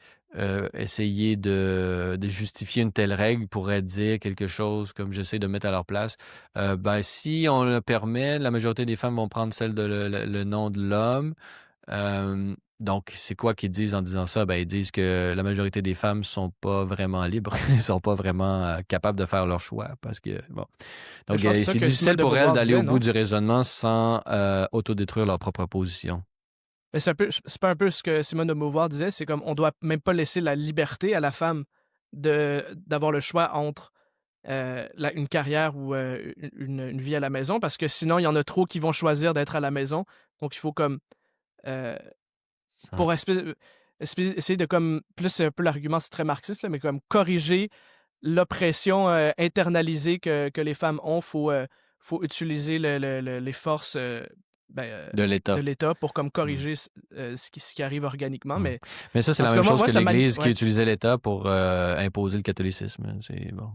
essayer de justifier une telle règle pourraient dire quelque chose comme j'essaie de mettre à leur place. Ben, si on le permet, la majorité des femmes vont prendre celle de le nom de l'homme. Donc, c'est quoi qu'ils disent en disant ça? Ben, ils disent que la majorité des femmes sont pas vraiment libres, ils sont pas vraiment capables de faire leur choix parce que, bon. Mais Donc, je pense que c'est ça c'est que Simone difficile de pour elles Beauvoir d'aller au disait, bout non? du raisonnement sans autodétruire leur propre position. Mais c'est pas un peu ce que Simone de Beauvoir disait, c'est comme on doit même pas laisser la liberté à la femme d'avoir le choix entre une carrière ou une vie à la maison, parce que sinon, il y en a trop qui vont choisir d'être à la maison. Donc, il faut comme, euh, Ouais. pour essayer de comme, plus c'est un peu l'argument, c'est très marxiste, là, mais comme corriger l'oppression internalisée que les femmes ont, faut utiliser les forces ben, De de l'État. l'État pour comme Mm. corriger ce qui arrive organiquement. Mm. Mais Mais ça, c'est en la tout même cas, chose moi que ça m'a... l'Église qui Ouais. utilisait l'État pour imposer le catholicisme. C'est bon.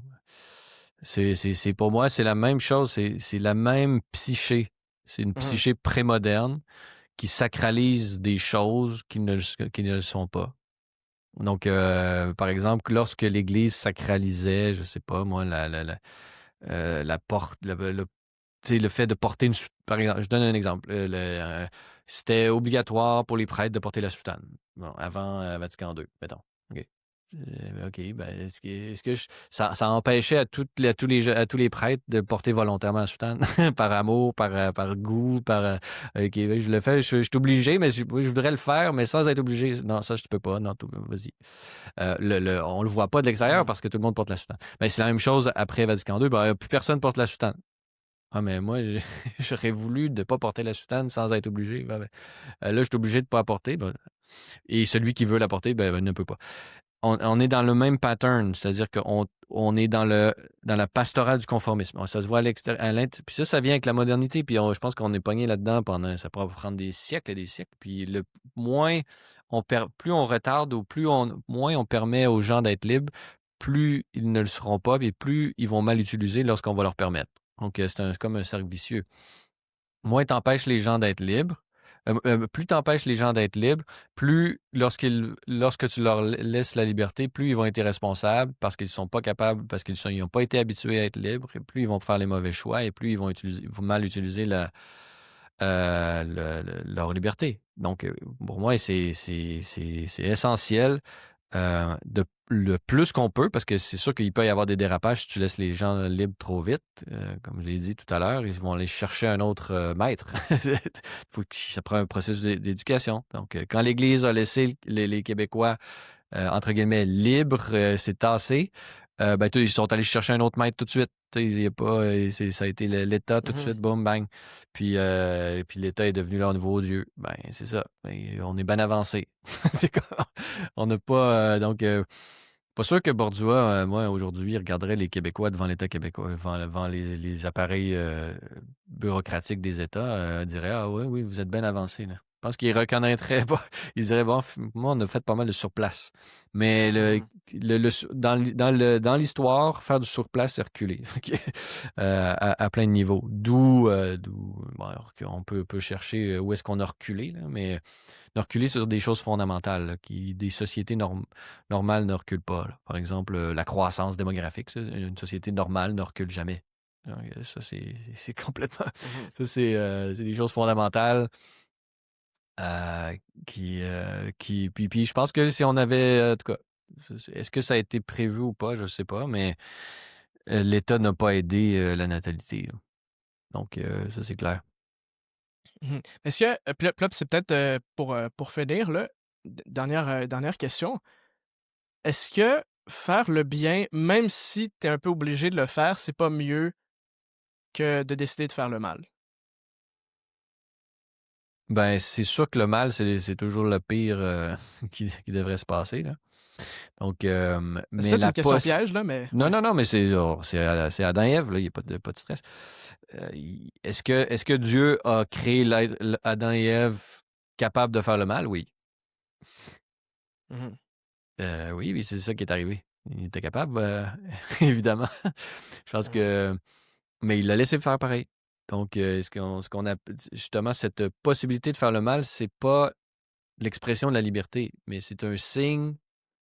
Pour moi, c'est la même chose. C'est la même psyché. C'est une Mhm. psyché prémoderne qui sacralise des choses qui ne le sont pas. Donc, par exemple, lorsque l'Église sacralisait, je sais pas moi, la porte, tu sais, le fait de porter par exemple, je donne un exemple. C'était obligatoire pour les prêtres de porter la soutane. Bon, avant Vatican II, mettons. OK. OK, ben, ça empêchait à tous les prêtres de porter volontairement la soutane par amour, par goût, OK, ben, je le fais, je suis obligé, mais je voudrais le faire, mais sans être obligé. Non, ça, je ne peux pas. Non, vas-y. On le voit pas de l'extérieur Mhm. parce que tout le monde porte la soutane. Mais c'est la même chose après Vatican II. Ben, plus personne porte la soutane. Ah, mais moi, j'aurais voulu de ne pas porter la soutane sans être obligé. Là, je suis obligé de ne pas la porter. Ben, et celui qui veut la porter, ne peut pas. On est dans le même pattern, c'est-à-dire qu'on est dans la pastorale du conformisme. Ça se voit à l'extérieur. Puis ça vient avec la modernité. Puis je pense qu'on est pogné là-dedans pendant. Ça pourra prendre des siècles et des siècles. Puis moins plus on retarde ou moins on permet aux gens d'être libres, plus ils ne le seront pas, et plus ils vont mal utiliser lorsqu'on va leur permettre. Donc, c'est comme un cercle vicieux. Moins t'empêches les gens d'être libres, plus t'empêches les gens d'être libres, plus lorsque tu leur laisses la liberté, plus ils vont être irresponsables parce qu'ils ne sont pas capables, parce qu'ils n'ont pas été habitués à être libres, et plus ils vont faire les mauvais choix, et plus ils vont mal utiliser leur liberté. Donc, pour moi, c'est essentiel le plus qu'on peut, parce que c'est sûr qu'il peut y avoir des dérapages si tu laisses les gens libres trop vite. Comme je l'ai dit tout à l'heure, ils vont aller chercher un autre maître. Ça prend un processus d'éducation. Donc, quand l'Église a laissé les Québécois, entre guillemets, libres, c'est tassé, ben, ils sont allés chercher un autre maître tout de suite. Il y a pas, ça a été l'État tout de Mhm. suite, boum, bang. Puis l'État est devenu leur nouveau Dieu. Ben, c'est ça. Ben, on est bien avancé. C'est comme- on n'a pas. Pas sûr que Bordua, moi, aujourd'hui, regarderait les Québécois devant l'État québécois, devant les appareils bureaucratiques des États, dirait ah oui, oui, vous êtes bien avancé, là. Je pense qu'ils reconnaîtraient pas. Ils diraient bon, moi, on a fait pas mal de surplace. Mais Mhm. dans l'histoire, faire du surplace, c'est reculer. OK? À plein de niveaux. D'où bon, alors on peut chercher où est-ce qu'on a reculé, là, mais de reculer sur des choses fondamentales là, des sociétés normales ne reculent pas. Là. Par exemple, la croissance démographique, ça, une société normale ne recule jamais. Donc, ça, c'est complètement. Mhm. Ça, c'est des choses fondamentales puis je pense que si on avait. En tout cas, est-ce que ça a été prévu ou pas, je ne sais pas, mais l'État n'a pas aidé la natalité. Là. Donc, ça, c'est clair. Mhm. Est-ce que, puis là, c'est peut-être pour finir, là, dernière question. Est-ce que faire le bien, même si tu es un peu obligé de le faire, c'est pas mieux que de décider de faire le mal? Ben, c'est sûr que le mal, c'est toujours le pire qui devrait se passer. Là. Donc, C'est mais peut-être la une question posse. piège, là, mais Non, ouais. non, non, mais c'est Adam et Ève, là, il n'y a pas de stress. Est-ce que Dieu a créé Adam et Ève capables de faire le mal? Oui. Mhm. Oui, oui, c'est ça qui est arrivé. Il était capable, évidemment. Je pense Mhm. que mais il l'a laissé faire pareil. Donc, ce qu'on a justement cette possibilité de faire le mal, c'est pas l'expression de la liberté, mais c'est un signe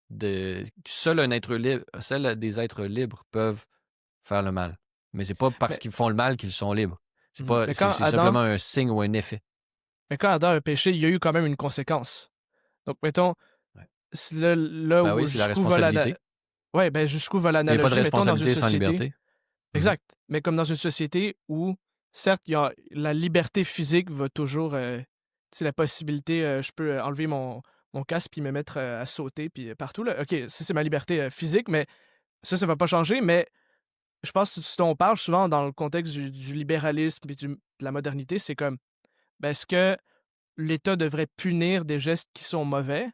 de seul des êtres libres peuvent faire le mal. Mais c'est pas parce Mais, qu'ils font le mal qu'ils sont libres. C'est mhm. pas c'est simplement un signe ou un effet. Mais quand Adam a péché, il y a eu quand même une conséquence. Donc, mettons, Ouais. là Ben oui, où c'est la jusqu'où va responsabilité. ouais, ben jusqu'où va Il y a pas de l'analogie, mettons dans une responsabilité sans société. liberté. Mmh. Exact. Mais comme dans une société où, certes, il y a la liberté physique va toujours, tu sais, la possibilité, je peux enlever mon casque puis me mettre à sauter puis partout là. OK, ça c'est ma liberté physique, mais ça va pas changer. Mais je pense que ce dont on parle souvent dans le contexte du libéralisme et de la modernité, c'est comme, ben, est-ce que l'État devrait punir des gestes qui sont mauvais?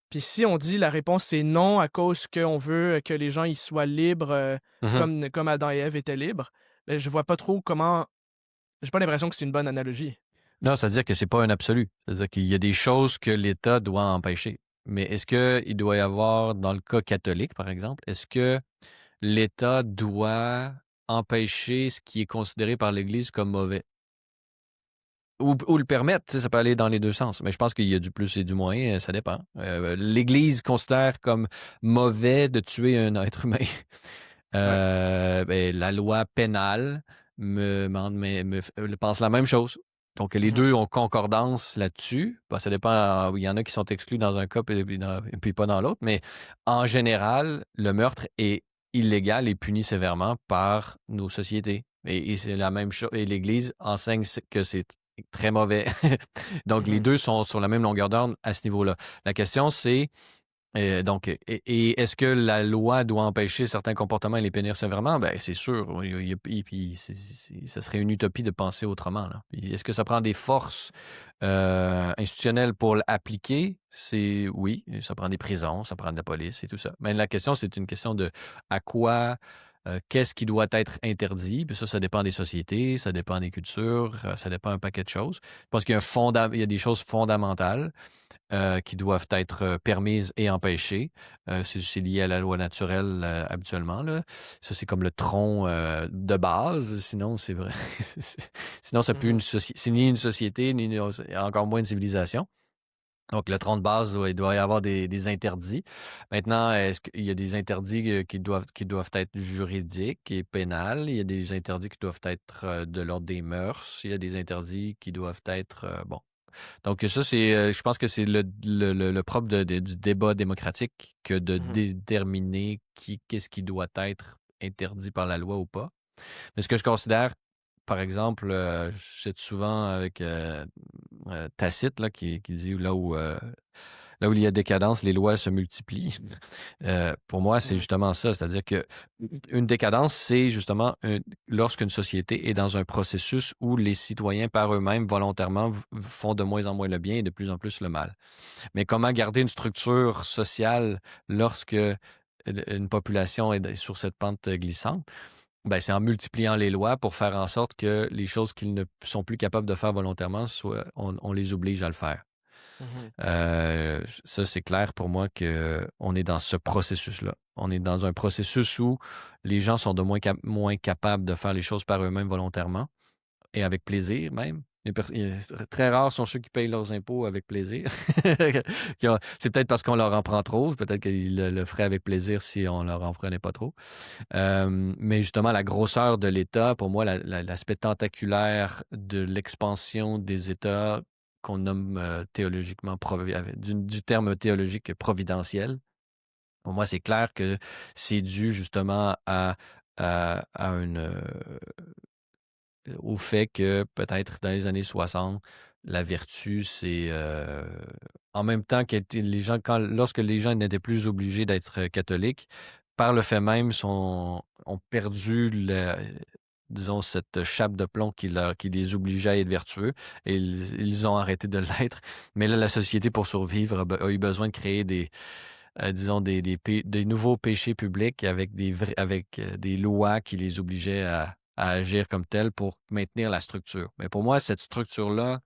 Puis si on dit la réponse c'est non à cause qu'on veut que les gens ils soient libres, Mmh. comme Adam et Ève étaient libres, ben, je vois pas trop comment j'ai pas l'impression que c'est une bonne analogie. Non, c'est-à-dire que c'est pas un absolu. C'est-à-dire qu'il y a des choses que l'État doit empêcher. Mais est-ce qu'il doit y avoir, dans le cas catholique, par exemple, est-ce que l'État doit empêcher ce qui est considéré par l'Église comme mauvais? Ou le permettre, tu sais, ça peut aller dans les deux sens. Mais je pense qu'il y a du plus et du moins, ça dépend. L'Église considère comme mauvais de tuer un être humain. Ouais. Ben, la loi pénale pense la même chose. Donc, les Mmh. deux ont concordance là-dessus. Ben, ça dépend. Il y en a qui sont exclus dans un cas puis pas dans l'autre. Mais en général, le meurtre est illégal et puni sévèrement par nos sociétés. Et c'est la même chose. Et l'Église enseigne que c'est très mauvais. Donc, les Mmh. deux sont sur la même longueur d'onde à ce niveau-là. La question, c'est donc, et est-ce que la loi doit empêcher certains comportements et les punir sévèrement? Ben, c'est sûr. Puis ça serait une utopie de penser autrement, là. Puis est-ce que ça prend des forces institutionnelles pour l'appliquer? C'est oui, ça prend des prisons, ça prend de la police et tout ça. Mais la question, c'est une question de à quoi, qu'est-ce qui doit être interdit? Puis ça dépend des sociétés, ça dépend des cultures, ça dépend un paquet de choses. Je pense qu'il y a il y a des choses fondamentales qui doivent être permises et empêchées. C'est lié à la loi naturelle habituellement, là. Ça, c'est comme le tronc de base. Sinon, c'est vrai. Sinon, ça peut Mmh. c'est ni une société, ni encore moins une civilisation. Donc, le tronc de base, il doit y avoir des interdits. Maintenant, est-ce qu'il y a des interdits qui doivent être juridiques et pénals? Il y a des interdits qui doivent être de l'ordre des mœurs. Il y a des interdits qui doivent être, bon, donc ça, je pense que c'est le propre du débat démocratique que de Mmh. déterminer qu'est-ce qui doit être interdit par la loi ou pas. Mais ce que je considère, par exemple, je cite souvent avec Tacite, là, qui dit là où il y a décadence, les lois se multiplient. Pour moi, c'est Mmh. justement ça. C'est-à-dire que une décadence, c'est justement lorsqu'une société est dans un processus où les citoyens par eux-mêmes, volontairement, font de moins en moins le bien et de plus en plus le mal. Mais comment garder une structure sociale lorsque une population est sur cette pente glissante? Ben, c'est en multipliant les lois pour faire en sorte que les choses qu'ils ne sont plus capables de faire volontairement, on les oblige à le faire. Mmh. Ça, c'est clair pour moi qu'on est dans ce processus-là. On est dans un processus où les gens sont de moins capables de faire les choses par eux-mêmes volontairement et avec plaisir même. Très rares sont ceux qui payent leurs impôts avec plaisir. C'est peut-être parce qu'on leur en prend trop. Peut-être qu'ils le feraient avec plaisir si on leur en prenait pas trop. Mais justement, la grosseur de l'État, pour moi, l'aspect tentaculaire de l'expansion des États qu'on nomme théologiquement, du terme théologique providentiel, pour moi, c'est clair que c'est dû justement à au fait que peut-être dans les années 60, la vertu, c'est en même temps que lorsque les gens n'étaient plus obligés d'être catholiques, par le fait même, ont perdu disons, cette chape de plomb qui les obligeait à être vertueux et ils ont arrêté de l'être. Mais là, la société, pour survivre, a eu besoin de créer disons, des nouveaux péchés publics avec avec des lois qui les obligeaient à agir comme tels pour maintenir la structure. Mais pour moi, cette structure-là,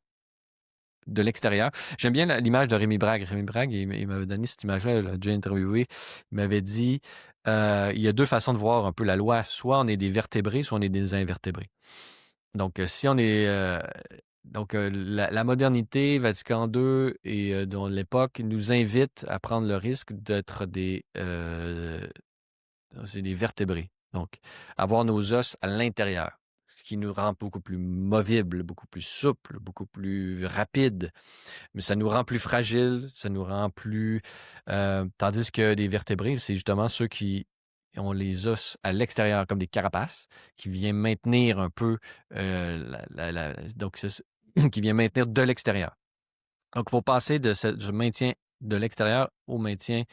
de l'extérieur. J'aime bien l'image de Rémi Brague. Rémi Brague, il m'avait donné cette image-là, il l'a déjà interviewé. Il m'avait dit, il y a deux façons de voir un peu la loi. Soit on est des vertébrés, soit on est des invertébrés. Donc, si on est... la modernité, Vatican II et dans l'époque nous invite à prendre le risque d'être c'est des vertébrés. Donc, avoir nos os à l'intérieur, ce qui nous rend beaucoup plus movibles, beaucoup plus souples, beaucoup plus rapides. Mais ça nous rend plus fragiles, ça nous rend plus... tandis que des vertébrés, c'est justement ceux qui ont les os à l'extérieur, comme des carapaces, qui viennent maintenir un peu... donc, qui vient maintenir de l'extérieur. Donc, il faut passer de ce maintien de l'extérieur au maintien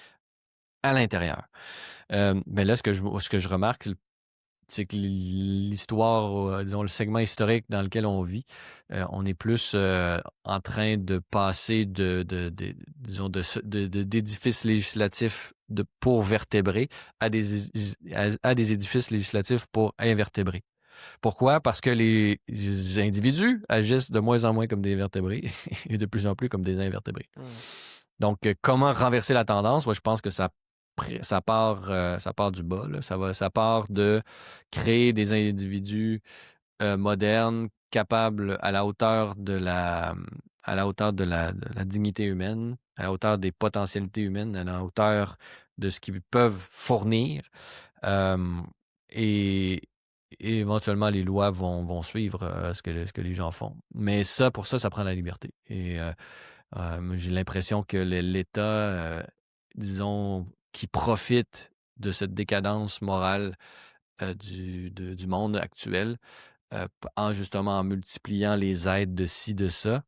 à l'intérieur. Mais là, ce que je remarque, c'est que l'histoire, disons, le segment historique dans lequel on vit, on est plus en train de passer d'édifices législatifs pour vertébrés à des édifices législatifs pour invertébrés. Pourquoi? Parce que les individus agissent de moins en moins comme des vertébrés et de plus en plus comme des invertébrés. Donc, comment renverser la tendance? Moi, je pense que ça part du bas. Là. Ça part de créer des individus modernes, capables à la hauteur de la dignité humaine, à la hauteur des potentialités humaines, à la hauteur de ce qu'ils peuvent fournir. Et éventuellement, les lois vont suivre ce que les gens font. Mais pour ça prend la liberté. Et j'ai l'impression que l'État, disons, qui profite de cette décadence morale du monde actuel, justement en multipliant les aides de ci, de ça,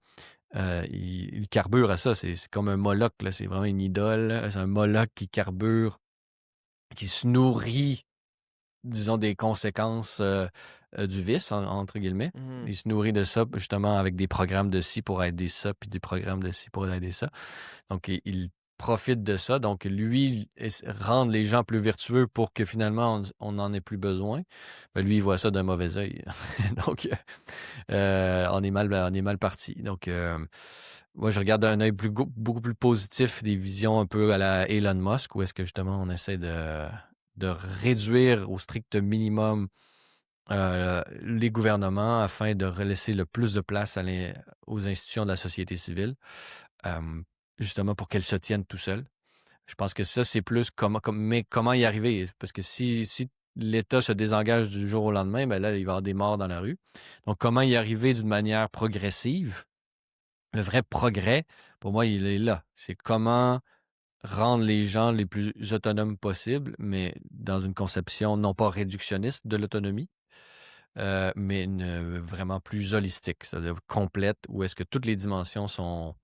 il carbure à ça. C'est comme un Moloch, là. C'est vraiment une idole. Là. C'est un Moloch qui carbure, qui se nourrit, disons, des conséquences du vice, entre guillemets. Il se nourrit de ça, justement, avec des programmes de ci pour aider ça, puis des programmes de ci pour aider ça. Donc, il profite de ça. Donc, lui, rendre les gens plus vertueux pour que finalement, on n'en ait plus besoin. Ben, lui, il voit ça d'un mauvais œil. Donc, on est mal parti. Donc, moi, je regarde d'un œil beaucoup plus positif des visions un peu à la Elon Musk, où est-ce que justement, on essaie de réduire au strict minimum les gouvernements afin de laisser le plus de place aux institutions de la société civile, justement pour qu'elles se tiennent tout seules. Je pense que ça, c'est plus mais comment y arriver? Parce que si l'État se désengage du jour au lendemain, ben là, il va y avoir des morts dans la rue. Donc, comment y arriver d'une manière progressive? Le vrai progrès, pour moi, il est là. C'est comment rendre les gens les plus autonomes possible, mais dans une conception non pas réductionniste de l'autonomie, mais vraiment plus holistique, c'est-à-dire complète, où est-ce que toutes les dimensions sont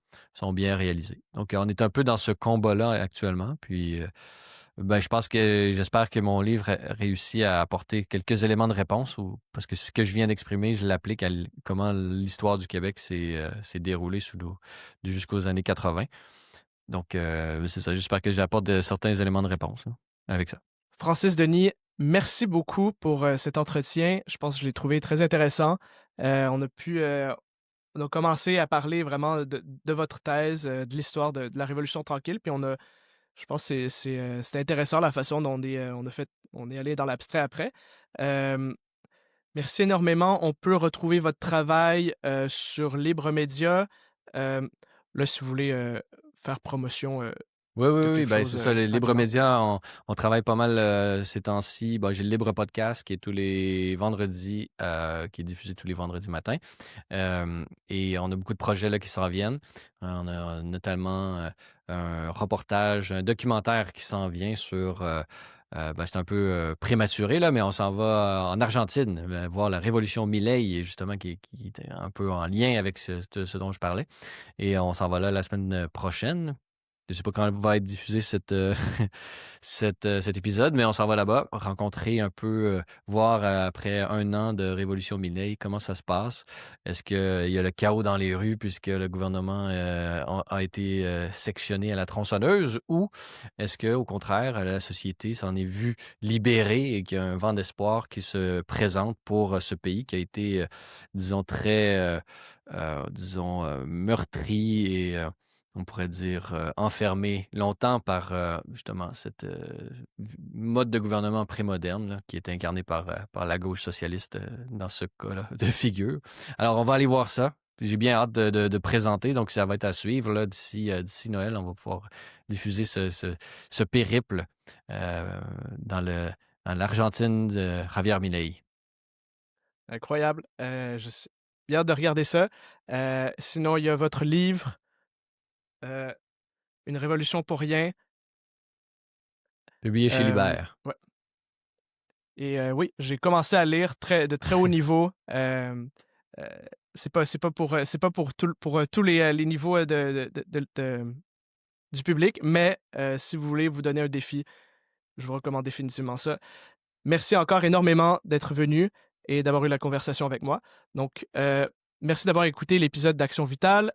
bien réalisées. Donc, on est un peu dans ce combat-là actuellement, puis j'espère que mon livre a réussi à apporter quelques éléments de réponse, parce que ce que je viens d'exprimer, je l'applique à comment l'histoire du Québec s'est déroulée jusqu'aux années 80. Donc, c'est ça. J'espère que j'apporte certains éléments de réponse avec ça. Francis Denis, merci beaucoup pour cet entretien. Je pense que je l'ai trouvé très intéressant. On a commencé à parler vraiment de votre thèse, de l'histoire de la Révolution tranquille, puis je pense que c'est intéressant la façon dont on est allé dans l'abstrait après. Merci énormément. On peut retrouver votre travail sur Libre Média. Là, si vous voulez faire promotion Oui, quelque ben, chose c'est ça, les libres rapidement. médias, on travaille pas mal ces temps-ci. Bon, j'ai le Libre Podcast qui est tous les vendredis, qui est diffusé tous les vendredis matin. Et on a beaucoup de projets là, qui s'en viennent. On a notamment un reportage, un documentaire qui s'en vient sur... c'est un peu prématuré, là, mais on s'en va en Argentine, voir la révolution Milei, justement, qui est un peu en lien avec ce dont je parlais. Et on s'en va là la semaine prochaine. Je sais pas quand va être diffusé cet épisode, mais on s'en va là-bas, rencontrer un peu, voir après 1 an de Révolution Milei, comment ça se passe. Est-ce qu'il y a le chaos dans les rues puisque le gouvernement a été sectionné à la tronçonneuse ou est-ce que, au contraire, la société s'en est vue libérée et qu'il y a un vent d'espoir qui se présente pour ce pays qui a été, disons, très, disons, meurtri et on pourrait dire, enfermé longtemps par, justement cette, mode de gouvernement prémoderne là, qui est incarné par la gauche socialiste, dans ce cas-là de figure. Alors on va aller voir ça. J'ai bien hâte de présenter, donc ça va être à suivre là d'ici Noël. On va pouvoir diffuser ce périple, heu, dans le dans l'Argentine de Javier Milei. Incroyable. Je suis bien hâte de regarder ça. Sinon, il y a votre livre, heu, Une révolution pour rien. Publié chez Libert. Ouais. Et oui, j'ai commencé à lire de très haut niveau. Heu, c'est pas pour tous les niveaux, du public, mais si vous voulez vous donner un défi, je vous recommande définitivement ça. Merci encore énormément d'être venu et d'avoir eu la conversation avec moi. Donc, merci d'avoir écouté l'épisode d'Action Vitale.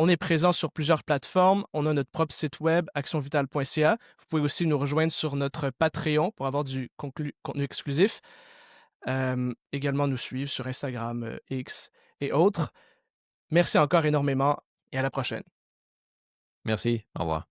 On est présent sur plusieurs plateformes. On a notre propre site web, actionvitale.ca. Vous pouvez aussi nous rejoindre sur notre Patreon pour avoir du contenu exclusif. Également nous suivre sur Instagram, X et autres. Merci encore énormément et à la prochaine. Merci, au revoir.